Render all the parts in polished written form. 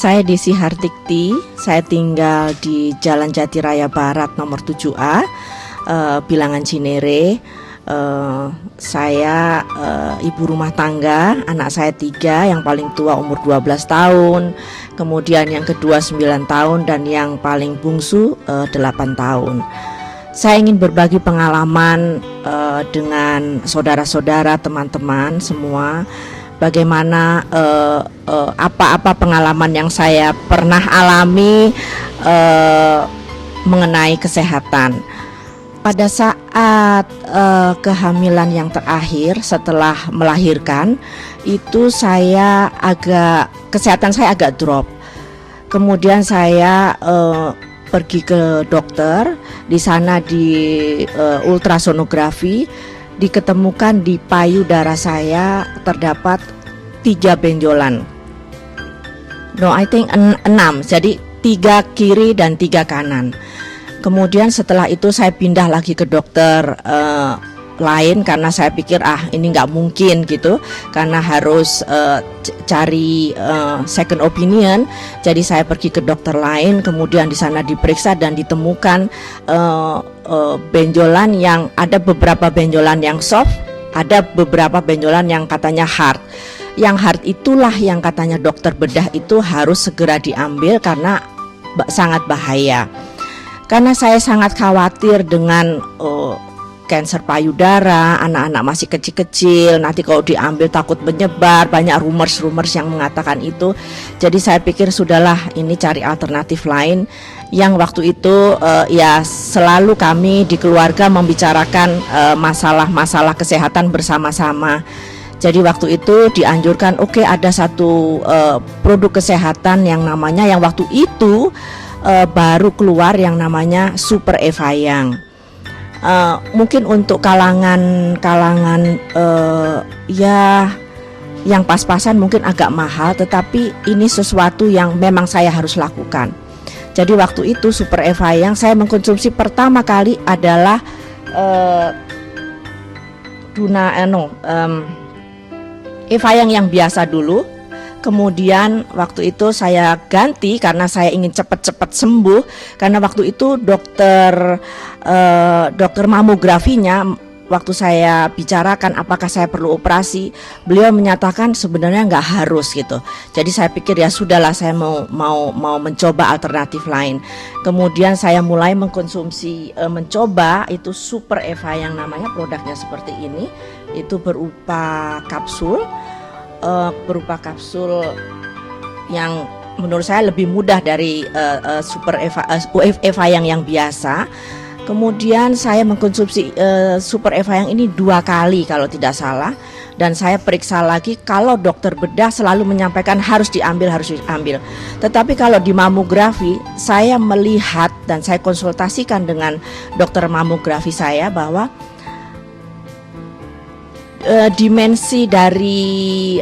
Saya Desi Hartikti, saya tinggal di Jalan Jatiraya Barat nomor 7A, Bilangan Cinere. Saya ibu rumah tangga, anak saya 3, yang paling tua umur 12 tahun, kemudian yang kedua 9 tahun, dan yang paling bungsu 8 tahun. Saya ingin berbagi pengalaman dengan saudara-saudara, teman-teman semua, bagaimana apa-apa pengalaman yang saya pernah alami mengenai kesehatan. Pada saat kehamilan yang terakhir setelah melahirkan, itu kesehatan saya agak drop. Kemudian saya pergi ke dokter. Di sana di ultrasonografi diketemukan di payudara saya terdapat 3 benjolan. I think 6. Jadi 3 kiri dan 3 kanan. Kemudian setelah itu saya pindah lagi ke dokter lain karena saya pikir ini nggak mungkin gitu, karena harus cari second opinion. Jadi saya pergi ke dokter lain, kemudian di sana diperiksa dan ditemukan benjolan yang ada beberapa benjolan yang soft, ada beberapa benjolan yang katanya hard. Yang hard itulah yang katanya dokter bedah itu harus segera diambil karena sangat bahaya. Karena saya sangat khawatir dengan kanker payudara, anak-anak masih kecil-kecil, nanti kalau diambil takut menyebar, banyak rumors yang mengatakan itu. Jadi saya pikir sudahlah, ini cari alternatif lain. Yang waktu itu ya selalu kami di keluarga membicarakan masalah-masalah kesehatan bersama-sama. Jadi waktu itu dianjurkan, ada satu produk kesehatan yang waktu itu baru keluar yang namanya Super Evayang. Mungkin untuk kalangan ya yang pas-pasan mungkin agak mahal, tetapi ini sesuatu yang memang saya harus lakukan. Jadi waktu itu Super Evayang saya mengkonsumsi pertama kali adalah Evayang yang biasa dulu. Kemudian waktu itu saya ganti karena saya ingin cepat-cepat sembuh, karena waktu itu dokter mamografinya, waktu saya bicarakan apakah saya perlu operasi, beliau menyatakan sebenarnya nggak harus gitu. Jadi saya pikir ya sudahlah, saya mau mencoba alternatif lain. Kemudian saya mulai mengkonsumsi mencoba itu Super Evayang namanya, produknya seperti ini, itu berupa kapsul. Yang menurut saya lebih mudah dari Super Evayang yang biasa. Kemudian saya mengkonsumsi Super Evayang ini 2 kali kalau tidak salah, dan saya periksa lagi. Kalau dokter bedah selalu menyampaikan harus diambil. Tetapi kalau di mamografi saya melihat dan saya konsultasikan dengan dokter mamografi saya bahwa dimensi dari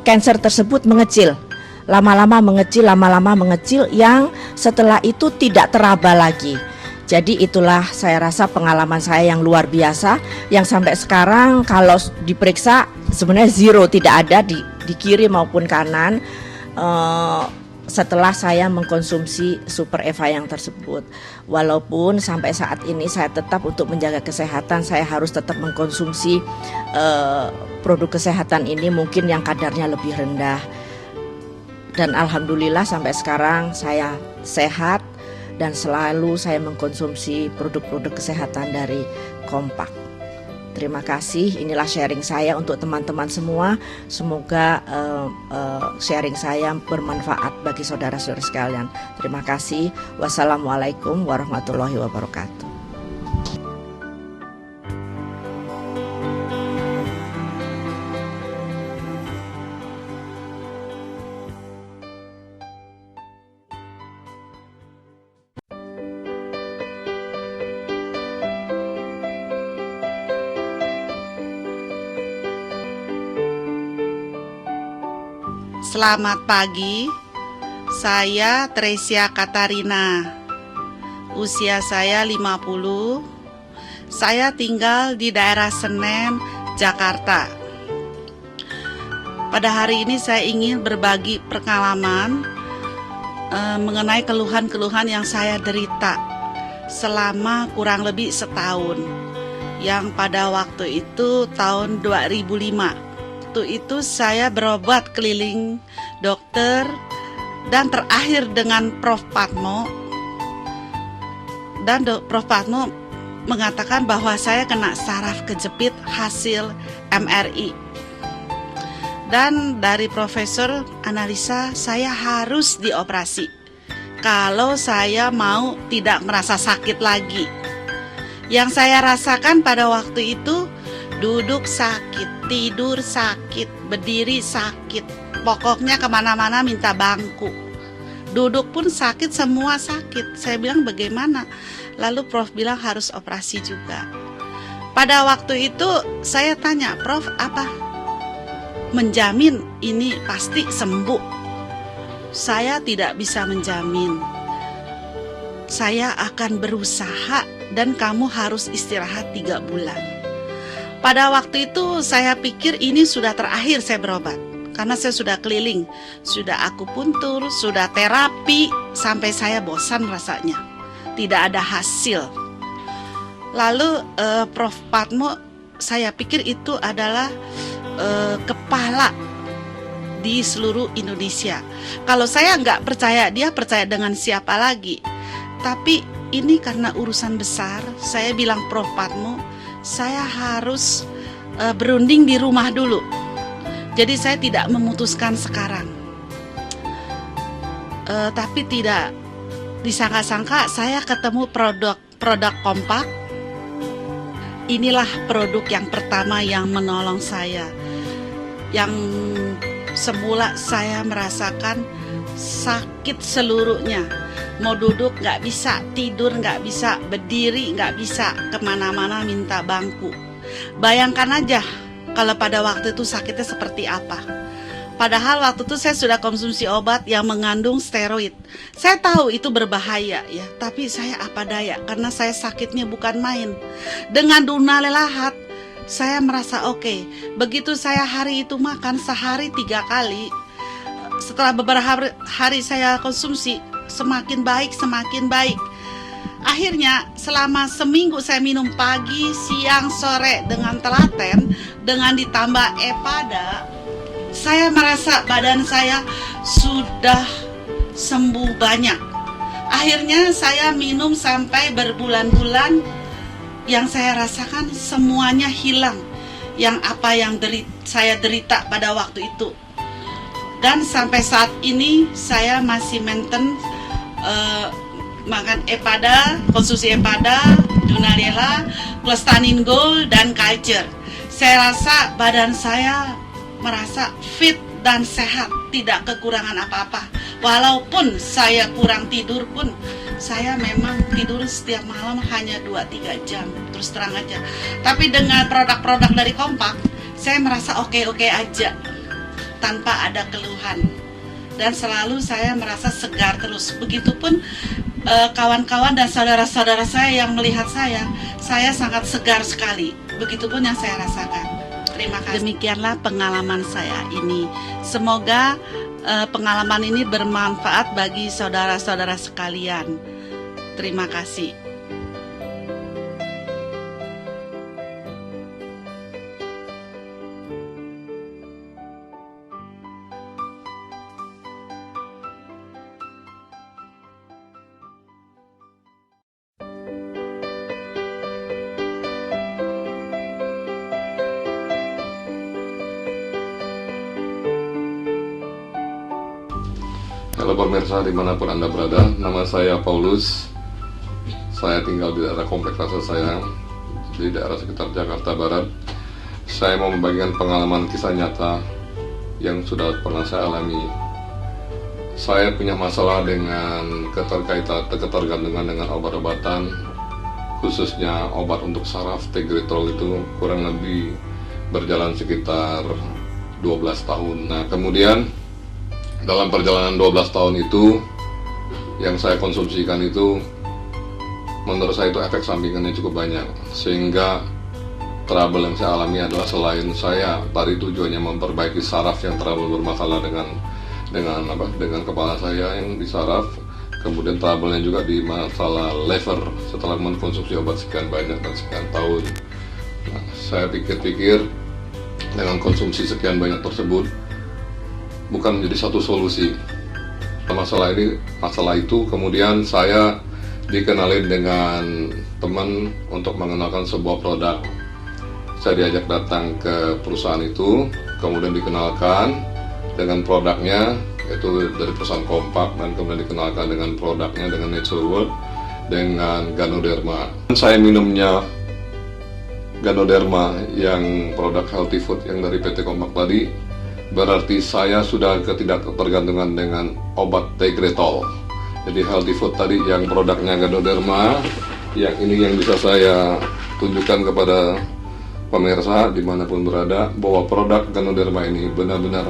kanker tersebut mengecil, lama-lama mengecil, yang setelah itu tidak teraba lagi. Jadi itulah saya rasa pengalaman saya yang luar biasa, yang sampai sekarang kalau diperiksa sebenarnya 0, tidak ada di kiri maupun kanan setelah saya mengkonsumsi Super Evayang tersebut. Walaupun sampai saat ini saya tetap, untuk menjaga kesehatan, saya harus tetap mengkonsumsi produk kesehatan ini mungkin yang kadarnya lebih rendah. Dan alhamdulillah sampai sekarang saya sehat dan selalu saya mengkonsumsi produk-produk kesehatan dari Kompak. Terima kasih, inilah sharing saya untuk teman-teman semua. Semoga sharing saya bermanfaat bagi saudara-saudara sekalian. Terima kasih. Wassalamualaikum warahmatullahi wabarakatuh. Selamat pagi, saya Tresia Katarina. Usia saya 50. Saya tinggal di daerah Senen, Jakarta. Pada hari ini saya ingin berbagi pengalaman mengenai keluhan-keluhan yang saya derita selama kurang lebih setahun. Yang pada waktu itu tahun 2005. Itu saya berobat keliling dokter dan terakhir dengan Prof. Patmo. Dan Prof. Patmo mengatakan bahwa saya kena saraf kejepit hasil MRI. Dan dari profesor analisa saya harus dioperasi kalau saya mau tidak merasa sakit lagi. Yang saya rasakan pada waktu itu duduk sakit, tidur sakit, berdiri sakit. Pokoknya kemana-mana minta bangku. Duduk pun sakit, semua sakit. Saya bilang bagaimana? Lalu Prof bilang harus operasi juga. Pada waktu itu saya tanya, Prof, apa menjamin ini pasti sembuh? Saya tidak bisa menjamin. Saya akan berusaha dan kamu harus istirahat 3 bulan. Pada waktu itu saya pikir ini sudah terakhir saya berobat. Karena saya sudah keliling, sudah akupuntur, sudah terapi, sampai saya bosan rasanya. Tidak ada hasil. Lalu Prof. Patmo, saya pikir itu adalah kepala di seluruh Indonesia. Kalau saya nggak percaya, dia percaya dengan siapa lagi? Tapi ini karena urusan besar, saya bilang Prof. Patmo, saya harus berunding di rumah dulu. Jadi saya tidak memutuskan sekarang. Tapi tidak disangka-sangka saya ketemu produk Kompak. Inilah produk yang pertama yang menolong saya. Yang semula saya merasakan sakit seluruhnya. Mau duduk nggak bisa, tidur nggak bisa, berdiri nggak bisa, kemana-mana minta bangku. Bayangkan aja kalau pada waktu itu sakitnya seperti apa. Padahal waktu itu saya sudah konsumsi obat yang mengandung steroid. Saya tahu itu berbahaya ya, tapi saya apa daya karena saya sakitnya bukan main. Dengan Dunalelahat saya merasa oke. Begitu saya hari itu makan sehari 3 kali. Setelah beberapa hari saya konsumsi, semakin baik, semakin baik. Akhirnya selama seminggu saya minum pagi, siang, sore dengan telaten, dengan ditambah Epada, saya merasa badan saya sudah sembuh banyak. Akhirnya saya minum sampai berbulan-bulan, yang saya rasakan semuanya hilang. Yang apa yang saya derita pada waktu itu. Dan sampai saat ini saya masih maintain makan Epada, konsumsi Epada, Dunalela, Clostanin Gold, dan Culture. Saya rasa badan saya merasa fit dan sehat, tidak kekurangan apa-apa. Walaupun saya kurang tidur pun, saya memang tidur setiap malam hanya 2-3 jam, terus terang aja. Tapi dengan produk-produk dari Kompak, saya merasa oke-oke aja, tanpa ada keluhan. Dan selalu saya merasa segar terus. Begitupun kawan-kawan dan saudara-saudara saya yang melihat saya sangat segar sekali. Begitupun yang saya rasakan. Terima kasih. Demikianlah pengalaman saya ini. Semoga pengalaman ini bermanfaat bagi saudara-saudara sekalian. Terima kasih. Halo pemirsa dimanapun Anda berada, nama saya Paulus. Saya tinggal di daerah Komplek Rasa Sayang, di daerah sekitar Jakarta Barat. Saya mau membagikan pengalaman kisah nyata yang sudah pernah saya alami. Saya punya masalah dengan ketergantungan dengan obat-obatan, khususnya obat untuk saraf Tegretol itu kurang lebih berjalan sekitar 12 tahun. Nah, kemudian dalam perjalanan 12 tahun itu yang saya konsumsikan itu menurut saya itu efek sampingannya cukup banyak, sehingga trouble yang saya alami adalah selain saya tadi tujuannya memperbaiki saraf yang terlalu bermasalah dengan dengan kepala saya yang disaraf, kemudian trouble-nya juga di masalah liver setelah mengkonsumsi obat sekian banyak dan sekian tahun. Nah, saya pikir-pikir dengan konsumsi sekian banyak tersebut bukan menjadi satu solusi masalah itu. Kemudian saya dikenalin dengan teman untuk mengenalkan sebuah produk. Saya diajak datang ke perusahaan itu, kemudian dikenalkan dengan produknya, yaitu dari perusahaan Kompak, dan kemudian dikenalkan dengan produknya dengan Nature World, dengan Ganoderma. Saya minumnya Ganoderma yang produk healthy food yang dari PT Kompak tadi, berarti saya sudah tidak ketergantungan dengan obat Tegretol. Jadi healthy food tadi yang produknya Ganoderma, yang ini yang bisa saya tunjukkan kepada pemirsa dimanapun berada, bahwa produk Ganoderma ini benar-benar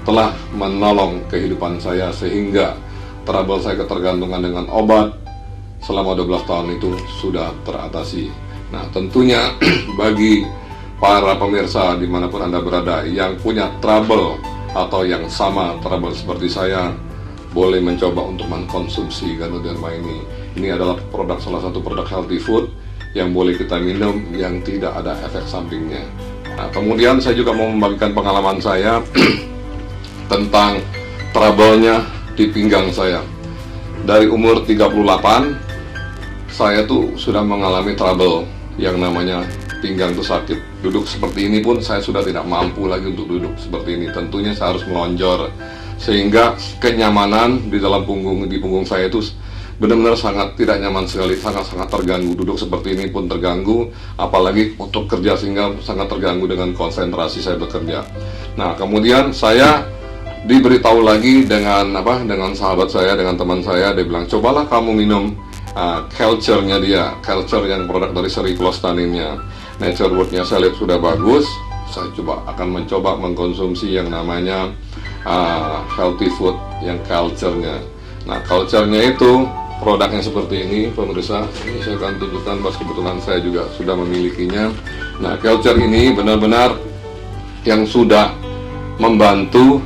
telah menolong kehidupan saya, sehingga trouble saya ketergantungan dengan obat selama 12 tahun itu sudah teratasi. Nah, tentunya bagi para pemirsa dimanapun Anda berada yang punya trouble atau yang sama trouble seperti saya, boleh mencoba untuk mengkonsumsi Ganoderma ini. Ini adalah salah satu produk healthy food yang boleh kita minum yang tidak ada efek sampingnya. Nah, kemudian saya juga mau membagikan pengalaman saya tentang trouble-nya di pinggang saya. Dari umur 38, saya tuh sudah mengalami trouble yang namanya pinggang itu sakit. Duduk seperti ini pun saya sudah tidak mampu lagi untuk duduk seperti ini. Tentunya saya harus melonjor, sehingga kenyamanan di punggung saya itu benar-benar sangat tidak nyaman sekali, sangat terganggu. Duduk seperti ini pun terganggu, apalagi untuk kerja, sehingga sangat terganggu dengan konsentrasi saya bekerja. Nah, kemudian saya diberitahu lagi dengan sahabat saya, dengan teman saya. Dia bilang, cobalah kamu minum culture-nya dia, culture yang produk dari seri clostaninnya, Nature World-nya saya lihat sudah bagus. Saya akan mencoba mengkonsumsi yang namanya healthy food yang culture-nya. Nah, culture-nya itu produknya seperti ini, pemirsa. Ini saya akan tunjukkan, bahwa kebetulan saya juga sudah memilikinya. Nah, culture ini benar-benar yang sudah membantu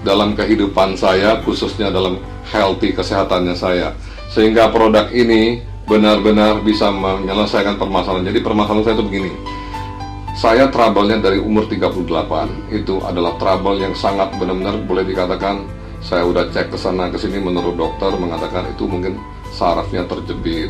dalam kehidupan saya, khususnya dalam healthy kesehatannya saya, sehingga produk ini benar-benar bisa menyelesaikan permasalahan. Jadi permasalahan saya itu begini, saya trouble-nya dari umur 38, itu adalah trouble yang sangat benar-benar boleh dikatakan, saya udah cek ke sana ke sini, menurut dokter mengatakan itu mungkin sarafnya terjepit,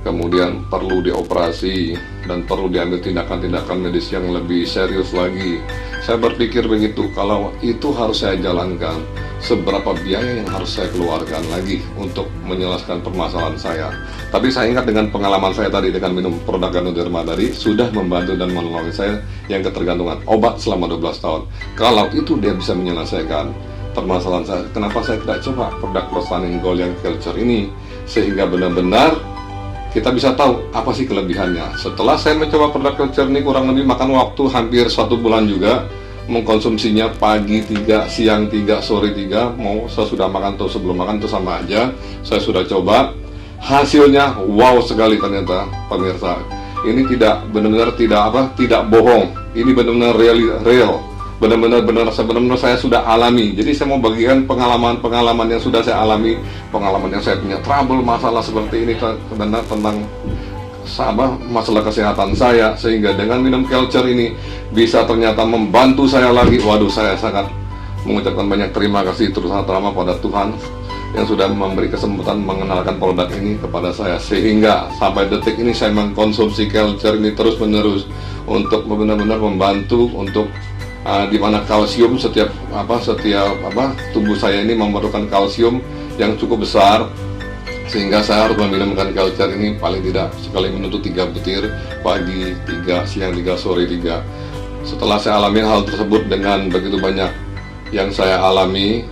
kemudian perlu dioperasi dan perlu diambil tindakan-tindakan medis yang lebih serius lagi. Saya berpikir begitu, kalau itu harus saya jalankan, seberapa biaya yang harus saya keluarkan lagi untuk menyelesaikan permasalahan saya. Tapi saya ingat dengan pengalaman saya tadi dengan minum produk Ganoderma tadi, sudah membantu dan menolong saya yang ketergantungan obat selama 12 tahun. Kalau itu dia bisa menyelesaikan permasalahan saya, kenapa saya tidak coba produk Clostanin Gold yang culture ini, sehingga benar-benar kita bisa tahu apa sih kelebihannya. Setelah saya mencoba produk culture ini, kurang lebih makan waktu hampir 1 bulan juga, mengkonsumsinya pagi 3, siang 3, sore 3, mau sesudah makan atau sebelum makan itu sama aja. Saya sudah coba, hasilnya wow sekali ternyata, pemirsa. Ini tidak benar-benar tidak bohong. Ini benar-benar real. Benar-benar saya sudah alami. Jadi saya mau bagikan pengalaman yang sudah saya alami, pengalaman yang saya punya trouble, masalah seperti ini benar tentang masalah kesehatan saya, sehingga dengan minum culture ini bisa ternyata membantu saya lagi. Waduh, saya sangat mengucapkan banyak terima kasih terutama pada Tuhan yang sudah memberi kesempatan mengenalkan produk ini kepada saya, sehingga sampai detik ini saya mengkonsumsi culture ini terus menerus untuk benar-benar membantu untuk di mana kalsium setiap tubuh saya ini memerlukan kalsium yang cukup besar, sehingga saya harus meminumkan culture ini paling tidak sekali menutup 3 butir, pagi 3, siang 3, sore 3. Setelah saya alami hal tersebut dengan begitu banyak yang saya alami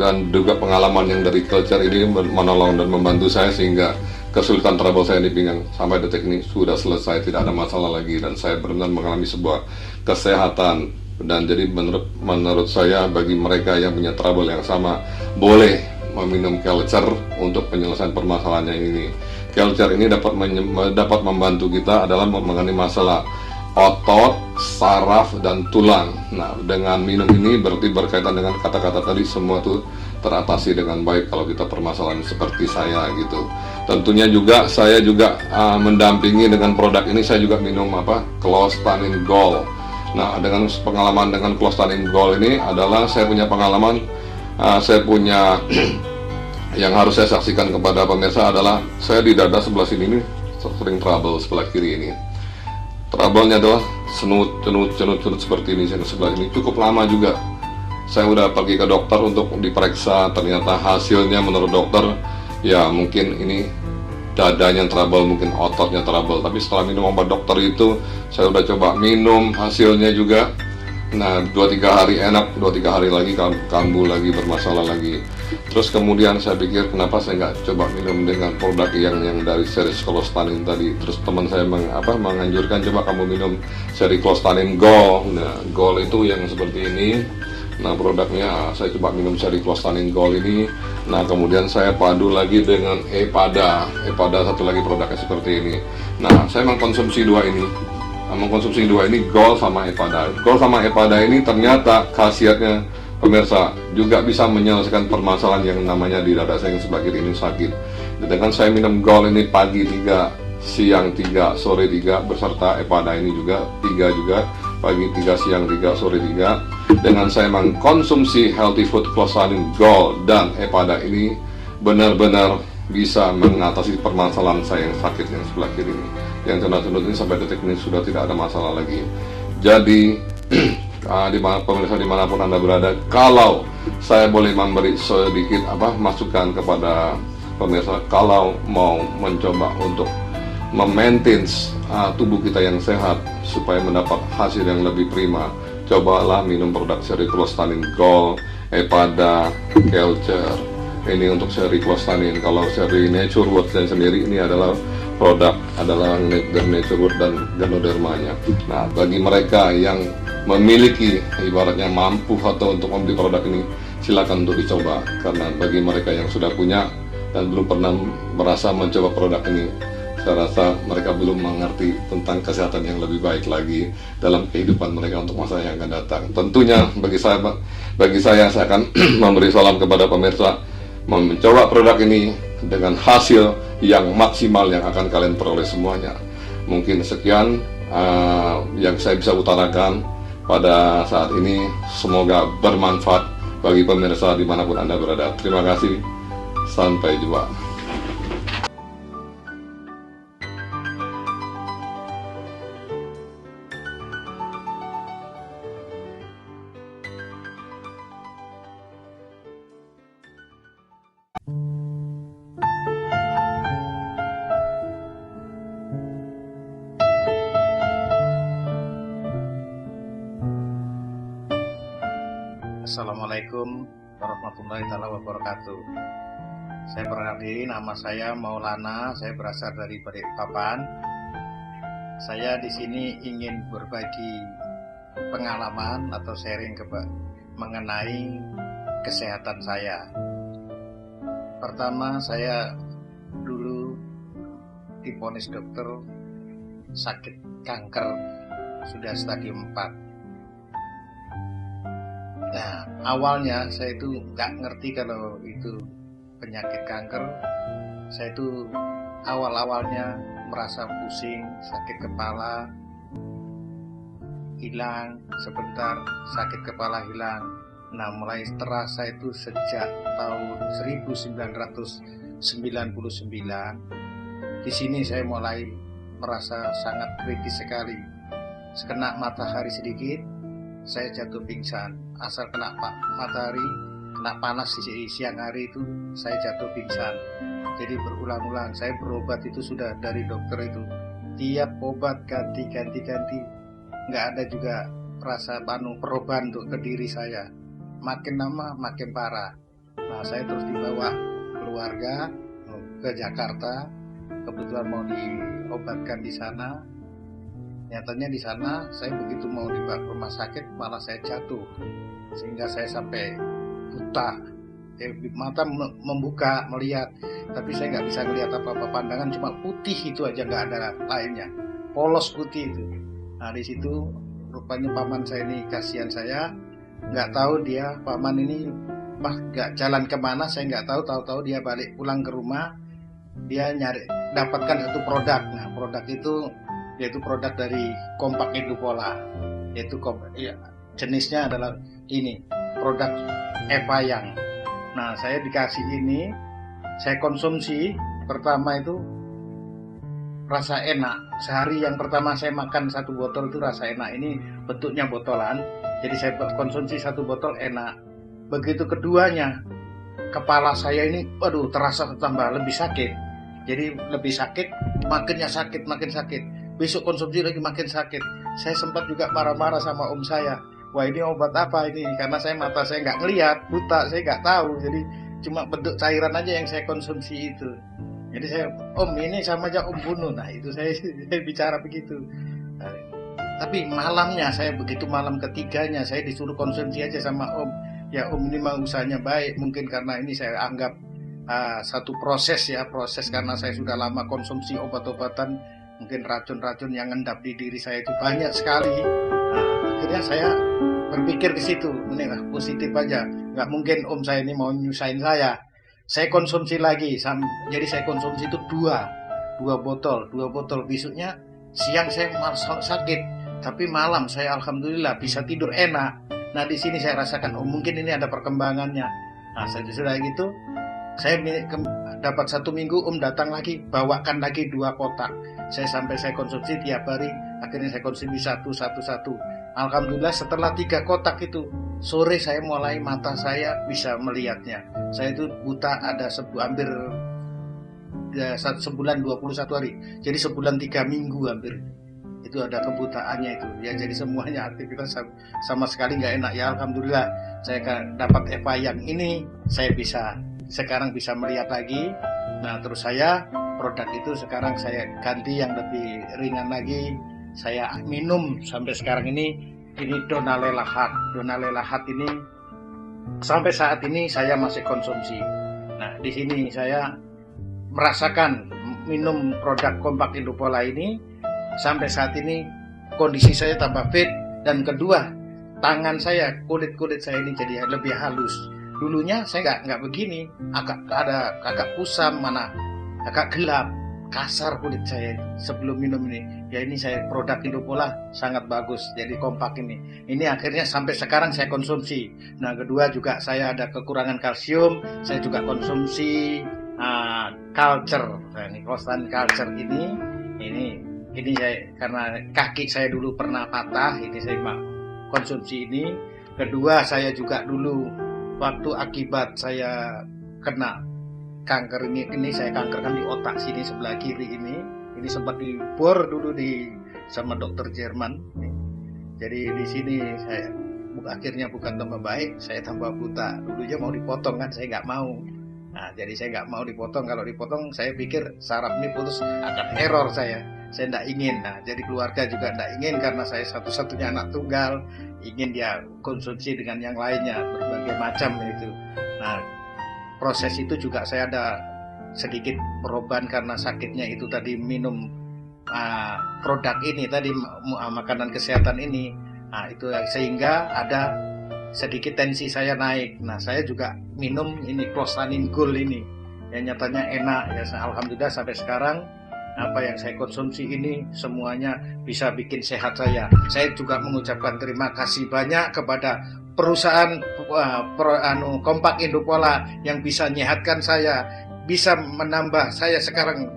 dan juga pengalaman yang dari culture ini menolong dan membantu saya, sehingga kesulitan trouble saya di pinggang sampai detik ini sudah selesai, tidak ada masalah lagi, dan saya benar-benar mengalami sebuah kesehatan. Dan jadi menurut saya, bagi mereka yang punya trouble yang sama, boleh meminum culture untuk penyelesaian permasalahannya ini. Culture ini dapat membantu kita adalah mengenai masalah otot, saraf, dan tulang. Nah, dengan minum ini berarti berkaitan dengan kata-kata tadi, semua tuh teratasi dengan baik kalau kita permasalahan seperti saya gitu. Tentunya juga saya juga mendampingi dengan produk ini, saya juga minum Clostanin Gold. Nah, dengan pengalaman dengan Clostanin Gold ini adalah saya punya pengalaman, saya punya yang harus saya saksikan kepada pemirsa adalah saya di dada sebelah sini ini sering trouble sebelah kiri ini. Trouble-nya adalah cenut seperti ini sebelah ini, cukup lama juga. Saya udah pergi ke dokter untuk diperiksa, ternyata hasilnya menurut dokter ya mungkin ini dadanya trouble, mungkin ototnya trouble. Tapi setelah minum obat dokter itu, saya udah coba minum, hasilnya juga. Nah, 2-3 hari enak, 2-3 hari lagi kambuh lagi, bermasalah lagi. Terus kemudian saya pikir kenapa saya nggak coba minum dengan produk yang dari seri Clostanin tadi. Terus teman saya menganjurkan coba kamu minum seri Clostanin Gold. Nah, Gold itu yang seperti ini. Nah, produknya saya coba minum seri Clostanin Gold ini. Nah, kemudian saya padu lagi dengan Epada satu lagi produknya seperti ini. Nah, saya mengkonsumsi dua ini, Gold sama Epada. Gold sama Epada ini ternyata khasiatnya pemirsa juga bisa menyelesaikan permasalahan yang namanya di dada saya yang sebelah kiri ini sakit. Dengan saya minum Gold ini pagi 3, siang 3, sore 3, beserta Epada ini juga 3 juga, pagi 3, siang 3, sore 3. Dengan saya mengkonsumsi healthy food Clostanin Gold dan Epada ini benar-benar bisa mengatasi permasalahan saya yang sakit yang sebelah kiri ini. Yang cenut-cenut ini sampai detik ini sudah tidak ada masalah lagi. Jadi pemirsa dimanapun Anda berada, kalau saya boleh memberi sedikit masukan kepada pemirsa, kalau mau mencoba untuk memaintain tubuh kita yang sehat supaya mendapat hasil yang lebih prima, cobalah minum produk seri Clostanin Gold, Epada, Kelcher. Ini untuk seri Clostanin. Kalau seri Nature World sendiri ini adalah Nature World dan Ganodermanya. Nah, bagi mereka yang memiliki ibaratnya mampu atau untuk membeli produk ini, silakan untuk dicoba. Karena bagi mereka yang sudah punya dan belum pernah merasa mencoba produk ini, saya rasa mereka belum mengerti tentang kesehatan yang lebih baik lagi dalam kehidupan mereka untuk masa yang akan datang. Tentunya bagi saya akan memberi salam kepada pemirsa, mencoba produk ini dengan hasil yang maksimal yang akan kalian peroleh semuanya. Mungkin sekian yang saya bisa utarakan pada saat ini. Semoga bermanfaat bagi pemirsa dimanapun Anda berada. Terima kasih, sampai jumpa. Assalamualaikum warahmatullahi wabarakatuh. Saya perkenalkan diri, nama saya Maulana, saya berasal dari Balikpapan. Saya di sini ingin berbagi pengalaman atau sharing mengenai kesehatan saya. Pertama, saya dulu divonis dokter sakit kanker, sudah stadium 4. Nah, awalnya saya itu nggak ngerti kalau itu penyakit kanker. Saya itu awal-awalnya merasa pusing, sakit kepala, hilang sebentar, sakit kepala hilang. Nah, mulai terasa itu sejak tahun 1999. Di sini saya mulai merasa sangat kritis sekali. Kena matahari sedikit, saya jatuh pingsan. Asal kena matahari, kena panas di siang hari itu, saya jatuh pingsan. Jadi berulang-ulang, saya berobat itu sudah dari dokter itu. Tiap obat ganti. Nggak ada juga rasa perubahan untuk ke diri saya. Makin lama makin parah. Nah, saya terus dibawa keluarga ke Jakarta. Kebetulan mau diobatkan di sana. Nyatanya di sana saya begitu mau dibawa ke rumah sakit malah saya jatuh, sehingga saya sampai buta. Mata membuka melihat, tapi saya nggak bisa melihat apa-apa, pandangan cuma putih itu aja, nggak ada lainnya, polos putih itu. Nah di situ rupanya paman saya ini kasihan saya, nggak tahu dia paman ini nggak jalan kemana, saya nggak tahu. Tahu-tahu dia balik pulang ke rumah, dia dapatkan satu produk. Nah produk itu yaitu produk dari Kompak Indopola, yaitu jenisnya adalah ini produk Evayang. Nah saya dikasih ini, saya konsumsi pertama itu rasa enak. Sehari yang pertama saya makan 1 botol itu rasa enak. Ini bentuknya botolan, jadi saya konsumsi 1 botol enak. Begitu keduanya, kepala saya ini terasa tambah lebih sakit. Jadi lebih sakit, makin sakit. Besok konsumsi lagi makin sakit. Saya sempat juga marah-marah sama om saya. Wah ini obat apa ini? Karena mata saya nggak ngelihat, buta, saya nggak tahu. Jadi cuma bentuk cairan aja yang saya konsumsi itu. Jadi saya, om ini sama aja om bunuh. Nah itu saya bicara begitu. Nah, tapi malamnya begitu malam ketiganya saya disuruh konsumsi aja sama om. Ya om ini mah usahanya baik, mungkin karena ini saya anggap satu proses karena saya sudah lama konsumsi obat-obatan, mungkin racun-racun yang ngendap di diri saya itu banyak sekali. Nah, akhirnya saya berpikir ke situ, ini lah positif aja, nggak mungkin om saya ini mau nyusahin saya. Saya konsumsi lagi, jadi saya konsumsi itu dua botol. Besoknya siang saya malah sakit, tapi malam saya alhamdulillah bisa tidur enak. Nah di sini saya rasakan, mungkin ini ada perkembangannya. Nah sudah gitu, saya dapat 1 minggu, datang lagi, bawakan lagi 2 kotak. Saya konsumsi tiap hari, akhirnya saya konsumsi satu. Alhamdulillah setelah 3 kotak itu, sore saya mulai mata saya bisa melihatnya. Saya itu buta ada hampir sebulan 21 hari. Jadi sebulan 3 minggu hampir. Itu ada kebutaannya itu. Ya jadi semuanya aktivitas sama sekali nggak enak. Ya alhamdulillah saya dapat Evayang ini, saya sekarang bisa melihat lagi. Nah terus produk itu sekarang saya ganti yang lebih ringan lagi. Saya minum sampai sekarang ini Donalelahat. Donalelahat ini sampai saat ini saya masih konsumsi. Nah di sini saya merasakan minum produk Kompak Indopola ini sampai saat ini kondisi saya tambah fit, dan kedua tangan saya, kulit saya ini jadi lebih halus. Dulunya saya nggak begini, agak kusam, agak gelap, kasar kulit saya sebelum minum ini. Ya ini produk Indopola sangat bagus, jadi Kompak ini akhirnya sampai sekarang saya konsumsi. Nah kedua juga saya ada kekurangan kalsium, saya juga konsumsi Culture. Nah, ini Constant Culture ini saya, karena kaki saya dulu pernah patah, ini saya konsumsi ini. Kedua saya juga dulu waktu akibat saya kena kanker ini saya kankerkan di otak sini sebelah kiri ini sempat dibor dulu sama dokter Jerman. Jadi di sini saya akhirnya bukan tambah baik, saya tambah buta. Dulunya mau dipotong kan, saya nggak mau. Nah jadi saya nggak mau dipotong. Kalau dipotong saya pikir saraf ini putus, akan error saya tidak ingin. Nah jadi keluarga juga tidak ingin, karena saya satu-satunya anak tunggal, ingin dia konsumsi dengan yang lainnya berbagai macam itu. Nah proses itu juga saya ada sedikit perubahan karena sakitnya itu tadi minum produk ini tadi, makanan kesehatan ini. Nah itu sehingga ada sedikit tensi saya naik. Nah saya juga minum ini Closanin Gold ini yang nyatanya enak ya. Alhamdulillah sampai sekarang apa yang saya konsumsi ini semuanya bisa bikin sehat saya. Saya juga mengucapkan terima kasih banyak kepada perusahaan Kompak Indopola yang bisa menyehatkan saya, bisa menambah saya sekarang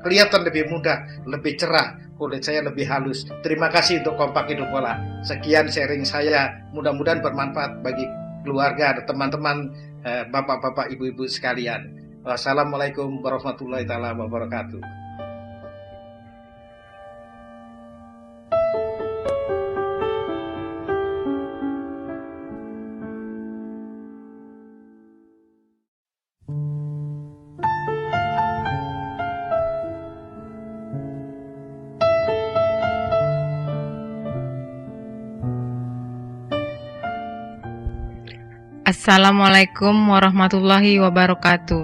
kelihatan lebih muda, lebih cerah, kulit saya lebih halus. Terima kasih untuk Kompak Indopola. Sekian sharing saya, mudah-mudahan bermanfaat bagi keluarga dan teman-teman, bapak-bapak, ibu-ibu sekalian. Wassalamualaikum warahmatullahi wabarakatuh. Assalamualaikum warahmatullahi wabarakatuh.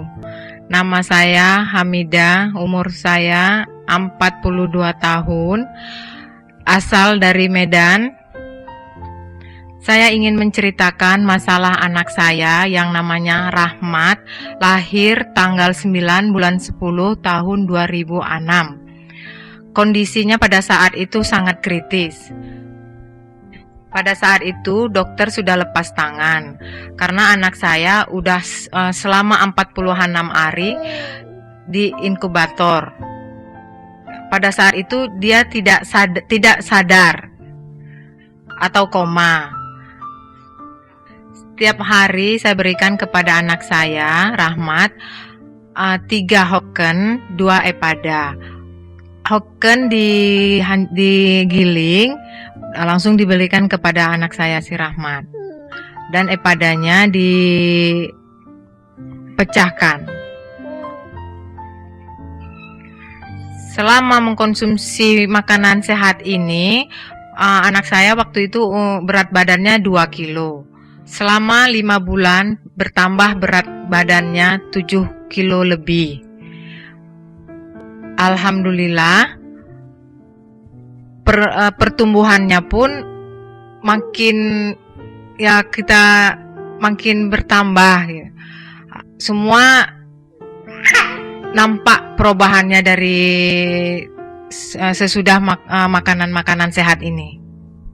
Nama saya Hamidah, umur saya 42 tahun. asal dari Medan. Saya ingin menceritakan masalah anak saya yang namanya Rahmat, lahir tanggal 9 bulan 10 tahun 2006. Kondisinya pada saat itu sangat kritis. Pada saat itu dokter sudah lepas tangan karena anak saya udah selama 46 hari di inkubator. Pada saat itu dia tidak sadar atau koma. Setiap hari saya berikan kepada anak saya, Rahmat, 3 Hoken, 2 Epada. Hoken digiling, langsung diberikan kepada anak saya si Rahmat. Dan Epadanya dipecahkan. Selama mengkonsumsi makanan sehat ini, anak saya waktu itu berat badannya 2 kilo. Selama 5 bulan bertambah berat badannya 7 kilo lebih. Alhamdulillah pertumbuhannya pun makin bertambah. Semua nampak perubahannya dari sesudah makanan-makanan sehat ini.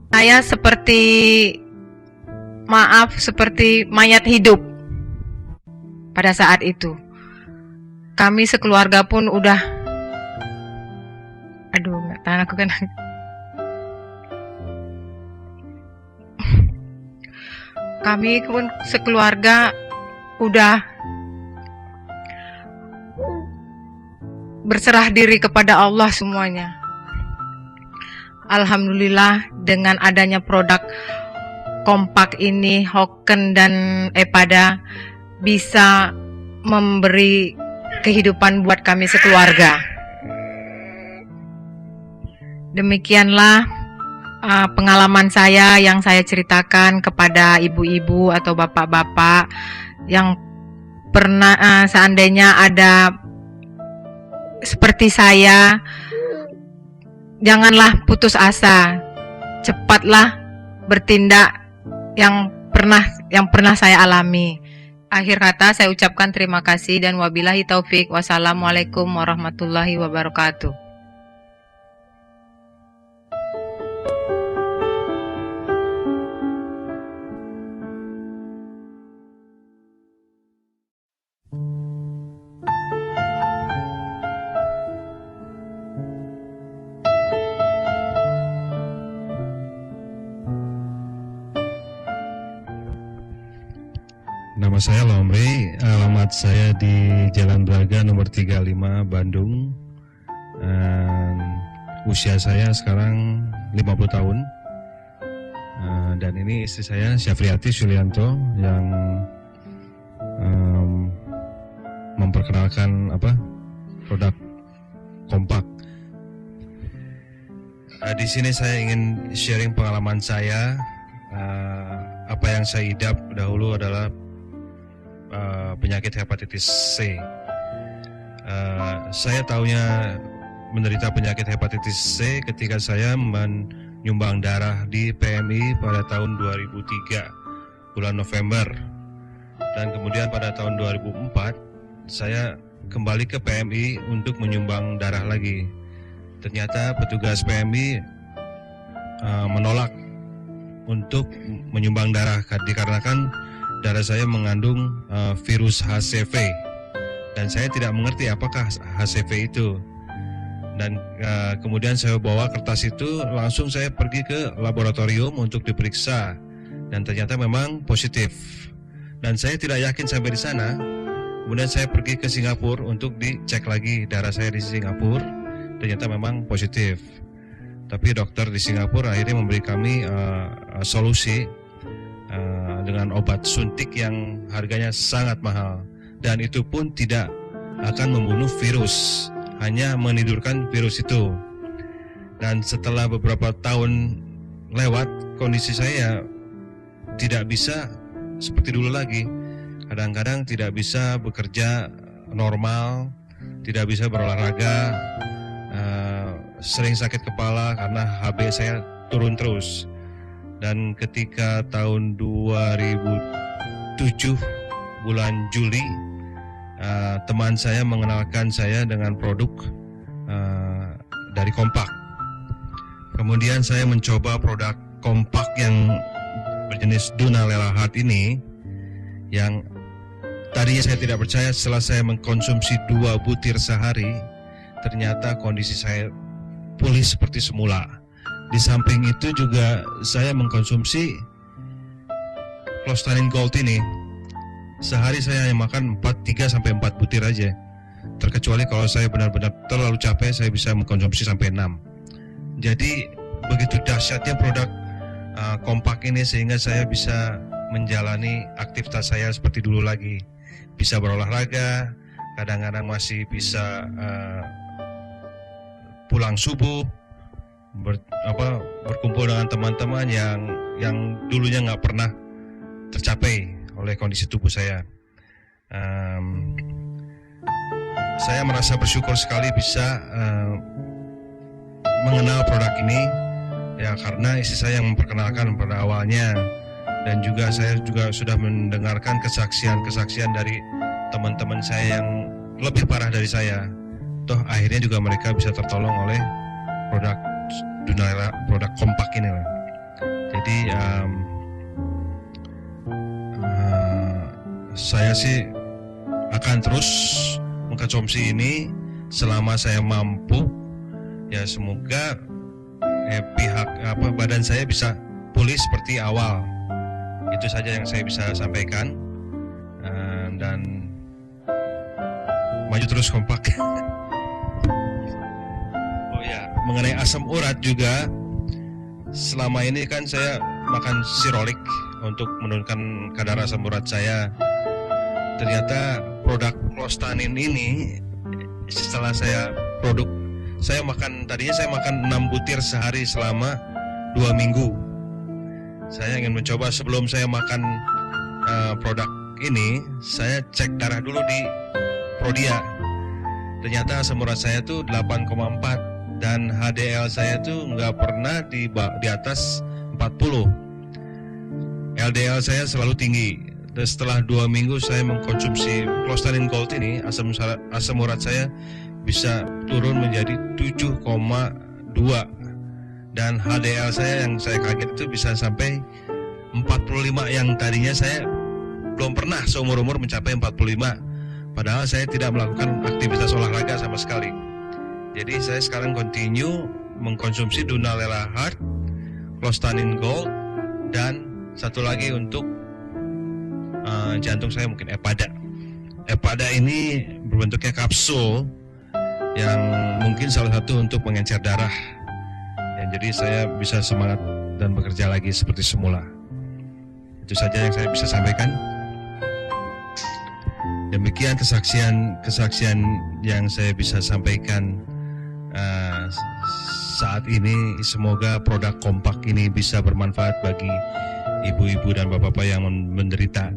Saya seperti mayat hidup pada saat itu. Kami sekeluarga pun udah, nggak tahan aku kan. Kami pun sekeluarga udah berserah diri kepada Allah semuanya. Alhamdulillah dengan adanya produk Kompak ini, Hoken dan Epada bisa memberi kehidupan buat kami sekeluarga. Demikianlah pengalaman saya yang saya ceritakan kepada ibu-ibu atau bapak-bapak yang pernah seandainya ada seperti saya, janganlah putus asa, cepatlah bertindak yang pernah saya alami. Akhir kata saya ucapkan terima kasih dan wabillahi taufik. Wassalamualaikum warahmatullahi wabarakatuh. Nama saya Lomri, alamat saya di Jalan Braga nomor 35 Bandung. Usia saya sekarang 50 tahun. Dan ini istri saya Syafriati Sulianto yang memperkenalkan produk Kompak. Di sini saya ingin sharing pengalaman saya. Apa yang saya idap dahulu adalah penyakit hepatitis C. Saya tahunya menderita penyakit hepatitis C ketika saya menyumbang darah di PMI pada tahun 2003 bulan November, dan kemudian pada tahun 2004 saya kembali ke PMI untuk menyumbang darah lagi. Ternyata petugas PMI menolak untuk menyumbang darah dikarenakan darah saya mengandung virus HCV, dan saya tidak mengerti apakah HCV itu. Dan kemudian saya bawa kertas itu, langsung saya pergi ke laboratorium untuk diperiksa, dan ternyata memang positif. Dan saya tidak yakin sampai di sana. Kemudian saya pergi ke Singapura untuk dicek lagi darah saya di Singapura, ternyata memang positif. Tapi dokter di Singapura akhirnya memberi kami solusi dengan obat suntik yang harganya sangat mahal, dan itu pun tidak akan membunuh virus, hanya menidurkan virus itu. Dan setelah beberapa tahun lewat, kondisi saya tidak bisa seperti dulu lagi. Kadang-kadang tidak bisa bekerja normal, tidak bisa berolahraga, sering sakit kepala karena HB saya turun terus. Dan ketika tahun 2007 bulan Juli, teman saya mengenalkan saya dengan produk dari Kompak. Kemudian saya mencoba produk Kompak yang berjenis Dunalela Heart ini, yang tadinya saya tidak percaya. Setelah saya mengkonsumsi 2 butir sehari, ternyata kondisi saya pulih seperti semula. Di samping itu juga saya mengkonsumsi Clostanin Gold ini. Sehari saya hanya makan 3-4 butir aja. Terkecuali kalau saya benar-benar terlalu capek, saya bisa mengkonsumsi sampai 6. Jadi begitu dahsyatnya produk Kompak ini, sehingga saya bisa menjalani aktivitas saya seperti dulu lagi. Bisa berolahraga, kadang-kadang masih bisa pulang subuh, berkumpul dengan teman-teman yang dulunya nggak pernah tercapai oleh kondisi tubuh saya. Saya merasa bersyukur sekali bisa mengenal produk ini, ya karena istri saya yang memperkenalkan pada awalnya, dan juga saya juga sudah mendengarkan kesaksian dari teman-teman saya yang lebih parah dari saya. Toh akhirnya juga mereka bisa tertolong oleh produk Dunalela, produk Kompak ini. Jadi saya sih akan terus mengkonsumsi ini selama saya mampu. Ya semoga badan saya bisa pulih seperti awal. Itu saja yang saya bisa sampaikan, dan maju terus Kompak. Oh ya, mengenai asam urat juga, selama ini kan saya makan Sirolik untuk menurunkan kadar asam urat saya. Ternyata produk Clostanin ini, setelah saya tadinya saya makan 6 butir sehari selama 2 minggu. Saya ingin mencoba, sebelum saya makan produk ini, saya cek darah dulu di Prodia. Ternyata asam urat saya tuh 8,4 dan HDL saya tuh nggak pernah di atas 40. LDL saya selalu tinggi. Dan setelah 2 minggu saya mengkonsumsi Clostanin Gold ini, asam urat saya bisa turun menjadi 7,2, dan HDL saya yang saya kaget itu bisa sampai 45, yang tadinya saya belum pernah seumur-umur mencapai 45, padahal saya tidak melakukan aktivitas olahraga sama sekali. Jadi saya sekarang continue mengkonsumsi Dunalela Heart, Clostanin Gold, dan satu lagi untuk jantung saya mungkin Epada. Epada ini berbentuknya kapsul yang mungkin salah satu untuk mengencer darah. Ya, jadi saya bisa semangat dan bekerja lagi seperti semula. Itu saja yang saya bisa sampaikan. Demikian kesaksian yang saya bisa sampaikan saat ini. Semoga produk Kompak ini bisa bermanfaat bagi ibu-ibu dan bapak-bapak yang menderita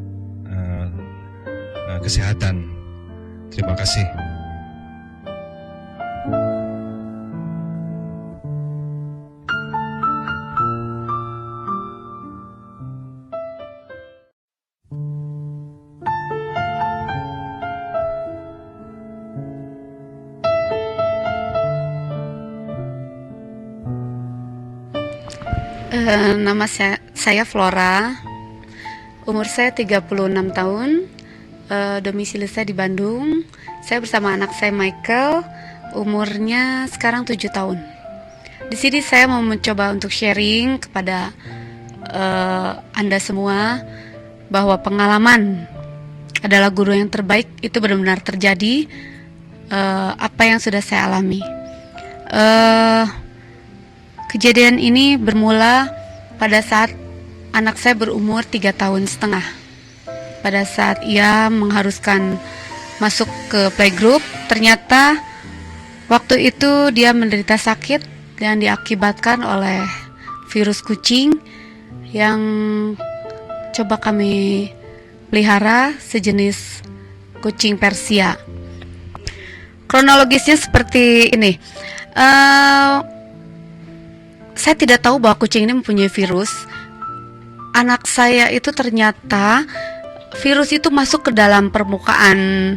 kesehatan. Terima kasih. Nama saya Flora, umur saya 36 tahun, domisili saya di Bandung. Saya bersama anak saya Michael, umurnya sekarang 7 tahun. Di sini saya mau mencoba untuk sharing kepada Anda semua bahwa pengalaman adalah guru yang terbaik. Itu benar-benar terjadi, apa yang sudah saya alami. Kejadian ini bermula pada saat anak saya berumur 3,5 tahun. Pada saat ia mengharuskan masuk ke playgroup, ternyata waktu itu dia menderita sakit yang diakibatkan oleh virus kucing yang coba kami pelihara, sejenis kucing Persia. Kronologisnya seperti ini. Saya tidak tahu bahwa kucing ini mempunyai virus. Anak saya itu ternyata virus itu masuk ke dalam permukaan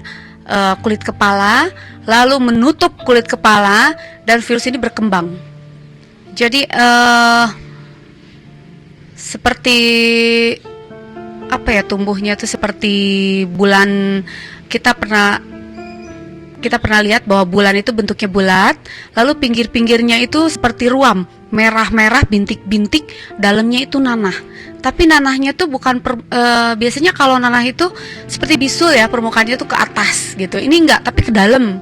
kulit kepala, lalu menutup kulit kepala, dan virus ini berkembang. Jadi seperti apa ya, tumbuhnya itu seperti bulan. Kita pernah lihat bahwa bulan itu bentuknya bulat, lalu pinggir-pinggirnya itu seperti ruam, merah-merah, bintik-bintik, dalamnya itu nanah. Tapi nanahnya tuh bukan biasanya kalau nanah itu seperti bisul ya, permukaannya tuh ke atas gitu. Ini enggak, tapi ke dalam.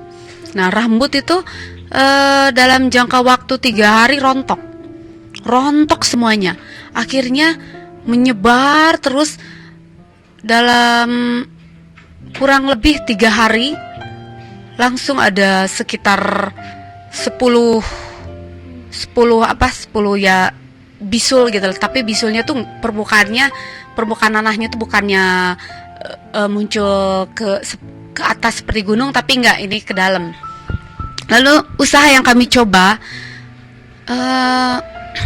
Nah, rambut itu dalam jangka waktu 3 hari rontok semuanya. Akhirnya menyebar terus dalam kurang lebih 3 hari. Langsung ada sekitar 10 ya bisul gitu. Tapi bisulnya tuh permukaan nanahnya tuh bukannya muncul ke atas seperti gunung, tapi enggak, ini ke dalam. Lalu usaha yang kami coba,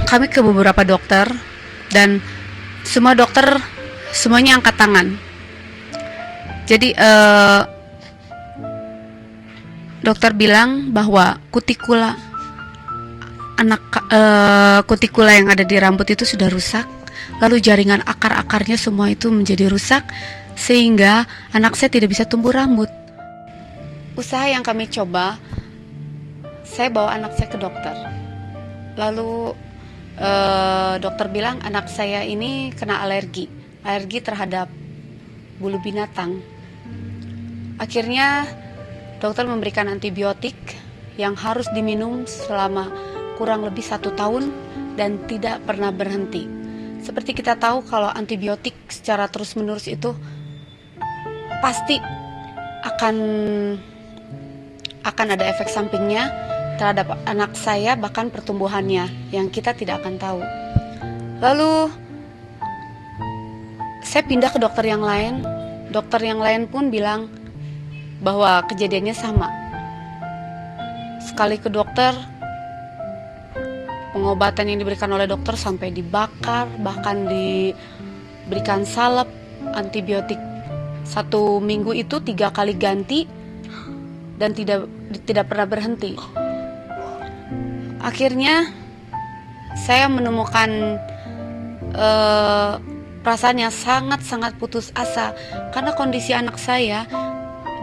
kami ke beberapa dokter, dan semua dokter semuanya angkat tangan. Jadi dokter bilang bahwa kutikula yang ada di rambut itu sudah rusak, lalu jaringan akar-akarnya semua itu menjadi rusak, sehingga anak saya tidak bisa tumbuh rambut. Usaha yang kami coba, saya bawa anak saya ke dokter. Lalu dokter bilang anak saya ini kena alergi terhadap bulu binatang. Akhirnya dokter memberikan antibiotik yang harus diminum selama kurang lebih 1 tahun dan tidak pernah berhenti. Seperti kita tahu kalau antibiotik secara terus-menerus itu pasti akan ada efek sampingnya terhadap anak saya, bahkan pertumbuhannya yang kita tidak akan tahu. Lalu saya pindah ke dokter yang lain. Dokter yang lain pun bilang bahwa kejadiannya sama. Sekali ke dokter, pengobatan yang diberikan oleh dokter sampai dibakar, bahkan diberikan salep, antibiotik 1 minggu itu 3 kali ganti, dan tidak pernah berhenti. Akhirnya saya menemukan perasaan yang sangat-sangat putus asa, karena kondisi anak saya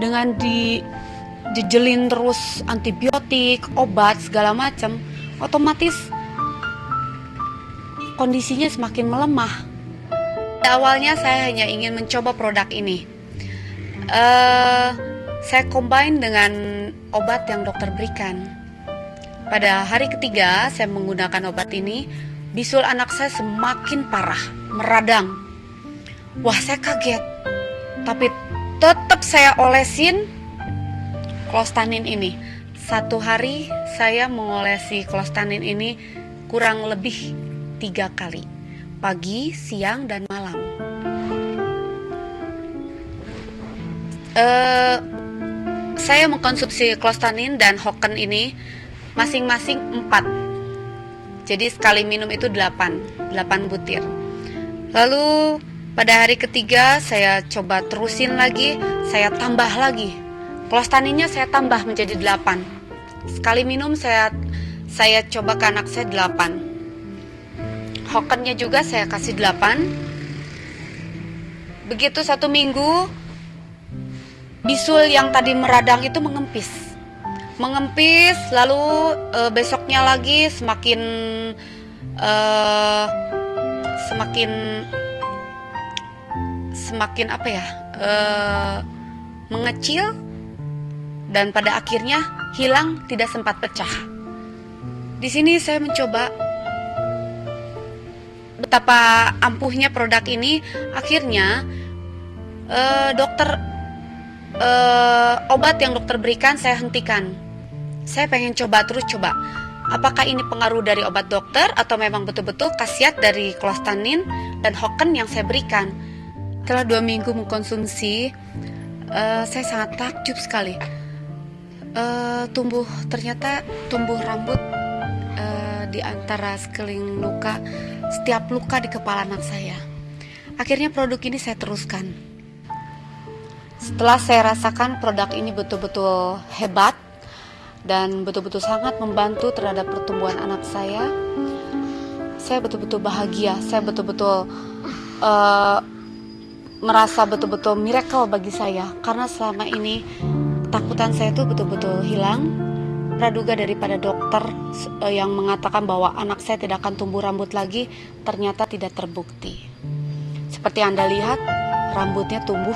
dengan dijejelin terus antibiotik, obat, segala macam, otomatis kondisinya semakin melemah. Awalnya saya hanya ingin mencoba produk ini. Saya combine dengan obat yang dokter berikan. Pada hari ketiga saya menggunakan obat ini, bisul anak saya semakin parah, meradang. Wah, saya kaget. Tapi tetap saya olesin Clostanin ini. 1 hari saya mengolesi Clostanin ini kurang lebih 3 kali, pagi, siang, dan malam. Saya mengkonsumsi Clostanin dan Hoken ini masing-masing 4. Jadi sekali minum itu 8 butir. Lalu pada hari ketiga saya coba terusin lagi, saya tambah lagi. Clostaninnya saya tambah menjadi 8. Sekali minum saya coba ke anak saya 8. Hokennya juga saya kasih 8. Begitu 1 minggu, bisul yang tadi meradang itu mengempis, lalu besoknya lagi semakin mengecil, dan pada akhirnya hilang, tidak sempat pecah. Di sini saya mencoba betapa ampuhnya produk ini. Akhirnya obat yang dokter berikan saya hentikan. Saya pengen coba apakah ini pengaruh dari obat dokter atau memang betul-betul khasiat dari Clostanin dan Hoken yang saya berikan. Setelah 2 minggu mengkonsumsi, saya sangat takjub sekali. Ternyata tumbuh rambut di antara sekeliling luka, setiap luka di kepala anak saya. Akhirnya produk ini saya teruskan. Setelah saya rasakan produk ini betul-betul hebat dan betul-betul sangat membantu terhadap pertumbuhan anak saya betul-betul bahagia. Saya betul-betul merasa betul-betul miracle bagi saya, karena selama ini takutan saya itu betul-betul hilang. Praduga daripada dokter yang mengatakan bahwa anak saya tidak akan tumbuh rambut lagi, ternyata tidak terbukti. Seperti Anda lihat, rambutnya tumbuh,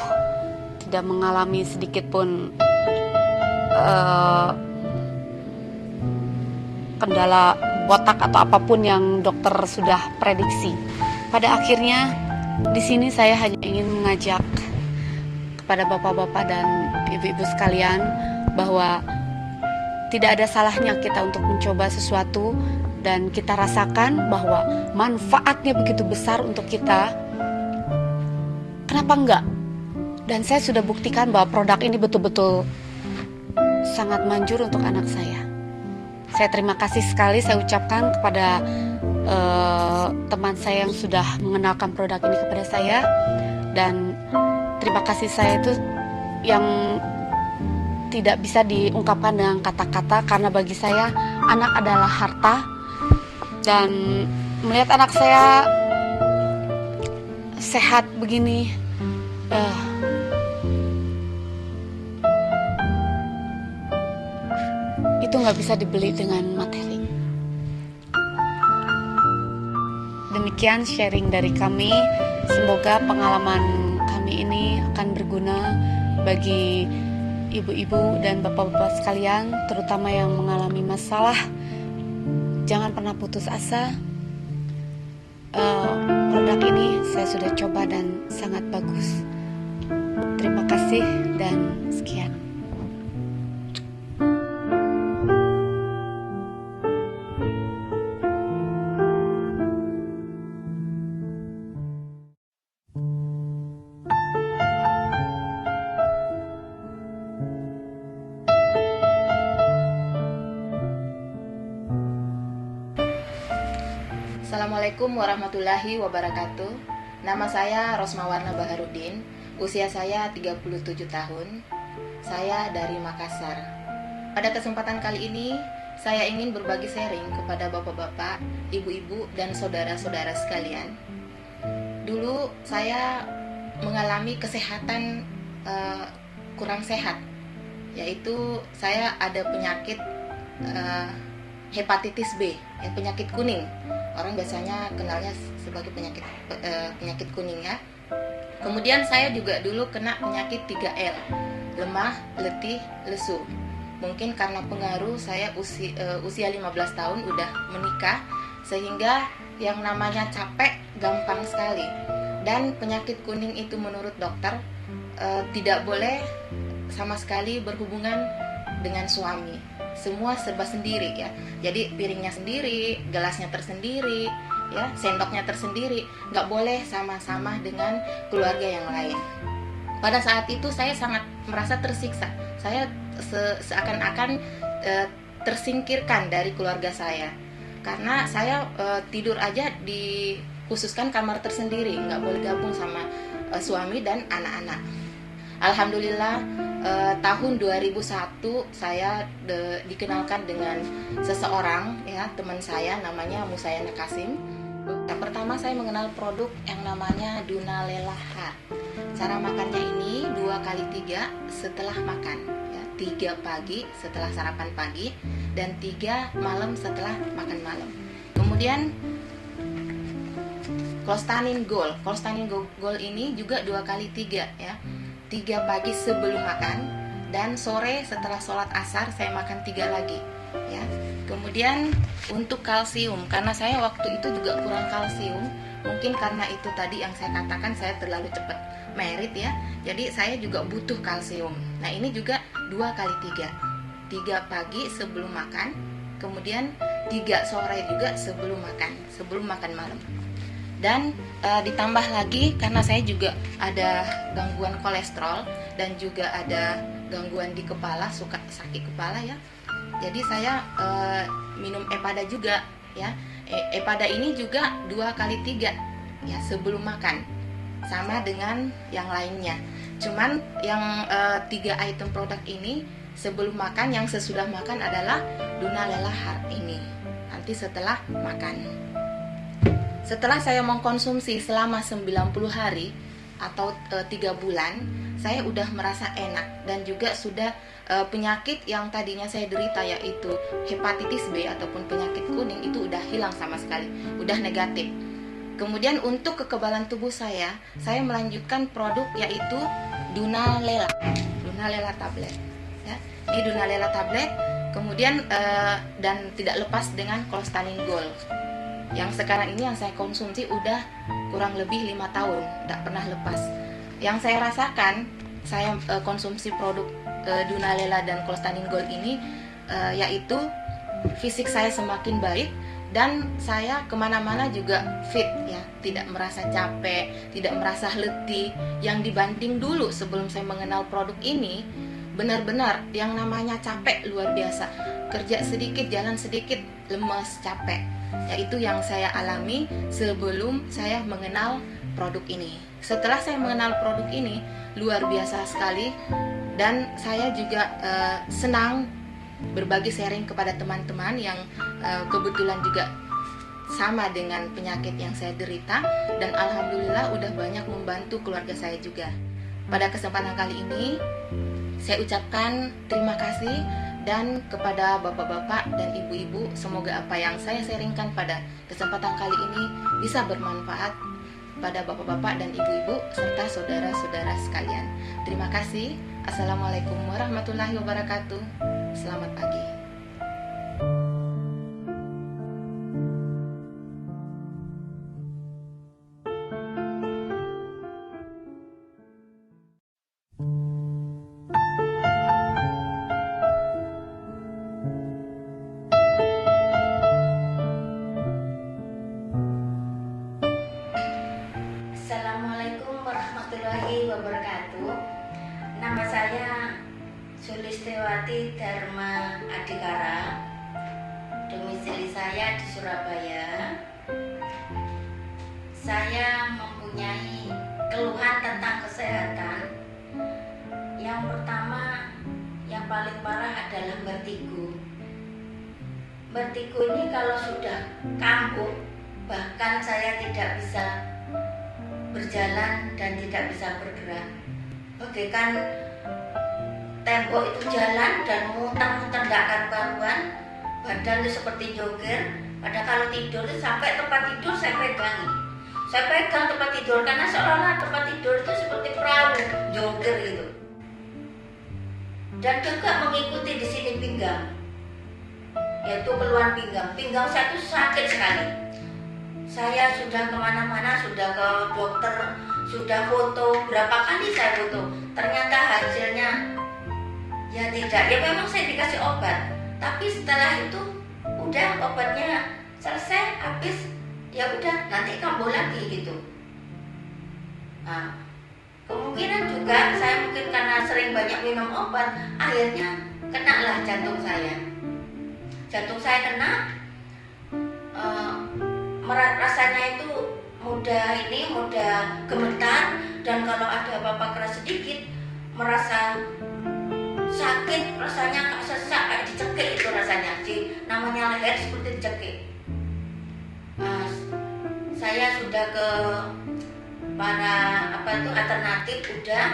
tidak mengalami sedikit pun kendala botak atau apapun yang dokter sudah prediksi. Pada akhirnya, di sini saya hanya ingin mengajak kepada bapak-bapak dan ibu-ibu sekalian bahwa tidak ada salahnya kita untuk mencoba sesuatu dan kita rasakan bahwa manfaatnya begitu besar untuk kita. Kenapa enggak? Dan saya sudah buktikan bahwa produk ini betul-betul sangat manjur untuk anak saya. Saya terima kasih sekali saya ucapkan kepada teman saya yang sudah mengenalkan produk ini kepada saya, dan terima kasih saya itu yang tidak bisa diungkapkan dengan kata-kata, karena bagi saya anak adalah harta, dan melihat anak saya sehat begini, itu nggak bisa dibeli dengan materi. Demikian sharing dari kami. Semoga pengalaman kami ini akan berguna bagi ibu-ibu dan bapak-bapak sekalian, terutama yang mengalami masalah. Jangan pernah putus asa. Produk ini saya sudah coba dan sangat bagus. Terima kasih dan sekian. Assalamualaikum warahmatullahi wabarakatuh. Nama saya Rosmawarna Baharudin. Usia saya 37 tahun. Saya dari Makassar. Pada kesempatan kali ini, saya ingin berbagi sharing kepada bapak-bapak, ibu-ibu, dan saudara-saudara sekalian. Dulu saya mengalami kesehatan kurang sehat, yaitu saya ada penyakit hepatitis B, penyakit kuning. Orang biasanya kenalnya sebagai penyakit kuning ya. Kemudian saya juga dulu kena penyakit 3L, lemah, letih, lesu. Mungkin karena pengaruh saya usia 15 tahun udah menikah, sehingga yang namanya capek gampang sekali. Dan penyakit kuning itu menurut dokter tidak boleh sama sekali berhubungan dengan suami. Semua serba sendiri ya. Jadi piringnya sendiri, gelasnya tersendiri, ya, sendoknya tersendiri. Nggak boleh sama-sama dengan keluarga yang lain. Pada saat itu saya sangat merasa tersiksa. Saya seakan-akan tersingkirkan dari keluarga saya. Karena saya tidur aja dikhususkan kamar tersendiri, nggak boleh gabung sama suami dan anak-anak. Alhamdulillah tahun 2001 saya dikenalkan dengan seseorang ya, teman saya namanya Musayana Kasim. Pertama saya mengenal produk yang namanya Dunalela-H. Cara makannya ini 2x3 setelah makan ya, 3 pagi setelah sarapan pagi dan 3 malam setelah makan malam. Kemudian Clostanin Gold. Clostanin Gold ini juga 2x3 ya. 3 pagi sebelum makan dan sore setelah sholat asar saya makan 3 lagi ya. Kemudian untuk kalsium, karena saya waktu itu juga kurang kalsium, mungkin karena itu tadi yang saya katakan saya terlalu cepat merit ya, jadi saya juga butuh kalsium. Nah ini juga 2x3, 3 pagi sebelum makan, kemudian 3 sore juga sebelum makan malam. Dan ditambah lagi karena saya juga ada gangguan kolesterol dan juga ada gangguan di kepala, suka sakit kepala ya. Jadi saya minum Epada juga ya. Epada ini juga 2 kali 3 ya sebelum makan, sama dengan yang lainnya. Cuman yang 3 item produk ini sebelum makan, yang sesudah makan adalah Dunalela Heart ini. Nanti setelah makan. Setelah saya mengkonsumsi selama 90 hari atau 3 bulan, saya udah merasa enak dan juga sudah penyakit yang tadinya saya derita, yaitu hepatitis B ataupun penyakit kuning, itu udah hilang sama sekali, udah negatif. Kemudian untuk kekebalan tubuh saya melanjutkan produk yaitu Dunalela tablet ya. Ini Dunalela tablet, kemudian dan tidak lepas dengan Clostanin Gold yang sekarang ini yang saya konsumsi udah kurang lebih 5 tahun, tidak pernah lepas. Yang saya rasakan, saya konsumsi produk Dunalela dan Clostanin Gold ini, yaitu fisik saya semakin baik dan saya kemana-mana juga fit ya, tidak merasa capek, tidak merasa letih. Yang dibanding dulu sebelum saya mengenal produk ini, benar-benar yang namanya capek luar biasa, kerja sedikit, jalan sedikit, lemas, capek. Yaitu yang saya alami sebelum saya mengenal produk ini. Setelah saya mengenal produk ini, luar biasa sekali, dan saya juga senang berbagi sharing kepada teman-teman yang kebetulan juga sama dengan penyakit yang saya derita, dan alhamdulillah udah banyak membantu keluarga saya juga. Pada kesempatan kali ini saya ucapkan terima kasih, dan kepada bapak-bapak dan ibu-ibu, semoga apa yang saya sharingkan pada kesempatan kali ini bisa bermanfaat pada bapak-bapak dan ibu-ibu serta saudara-saudara sekalian. Terima kasih. Assalamualaikum warahmatullahi wabarakatuh. Selamat pagi. Assalamualaikum warahmatullahi wabarakatuh. Nama saya Sulistiawati Dharma Adhikara. Domisili saya di Surabaya. Saya mempunyai keluhan tentang kesehatan. Yang pertama, yang paling parah adalah vertigo. Vertigo ini kalau sudah kambuh, bahkan saya tidak bisa berjalan dan tidak bisa bergerak. Bagaikan tembok itu jalan dan muter-muter tidak karuan, badan itu seperti joger. Padahal kalau tidur sampai tempat tidur saya pegang tempat tidur, karena seolah-olah tempat tidur itu seperti perahu joger gitu. Dan juga mengikuti di sini pinggang, yaitu keluhan pinggang saya itu sakit sekali. Saya sudah kemana-mana, sudah ke dokter, sudah foto, berapa kali saya foto, ternyata hasilnya ya tidak. Ya memang saya dikasih obat, tapi setelah itu udah obatnya selesai, habis, ya udah nanti kambuh lagi gitu. Nah, kemungkinan juga saya mungkin karena sering banyak minum obat, akhirnya kenalah jantung saya. Jantung saya kena, rasanya itu mudah gemetar, dan kalau ada apa-apa keras sedikit merasa sakit, rasanya kayak sesak, kayak dicekik itu rasanya, namanya leher seperti dicekik. Saya sudah ke para alternatif, udah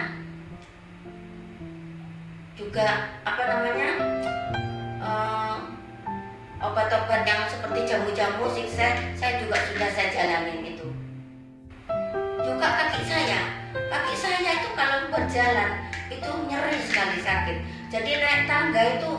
juga obat-obat yang seperti jamu-jamu sikset, saya juga sudah saya jalanin itu. Juga kaki saya itu kalau berjalan itu nyeri sekali, sakit. Jadi naik tangga itu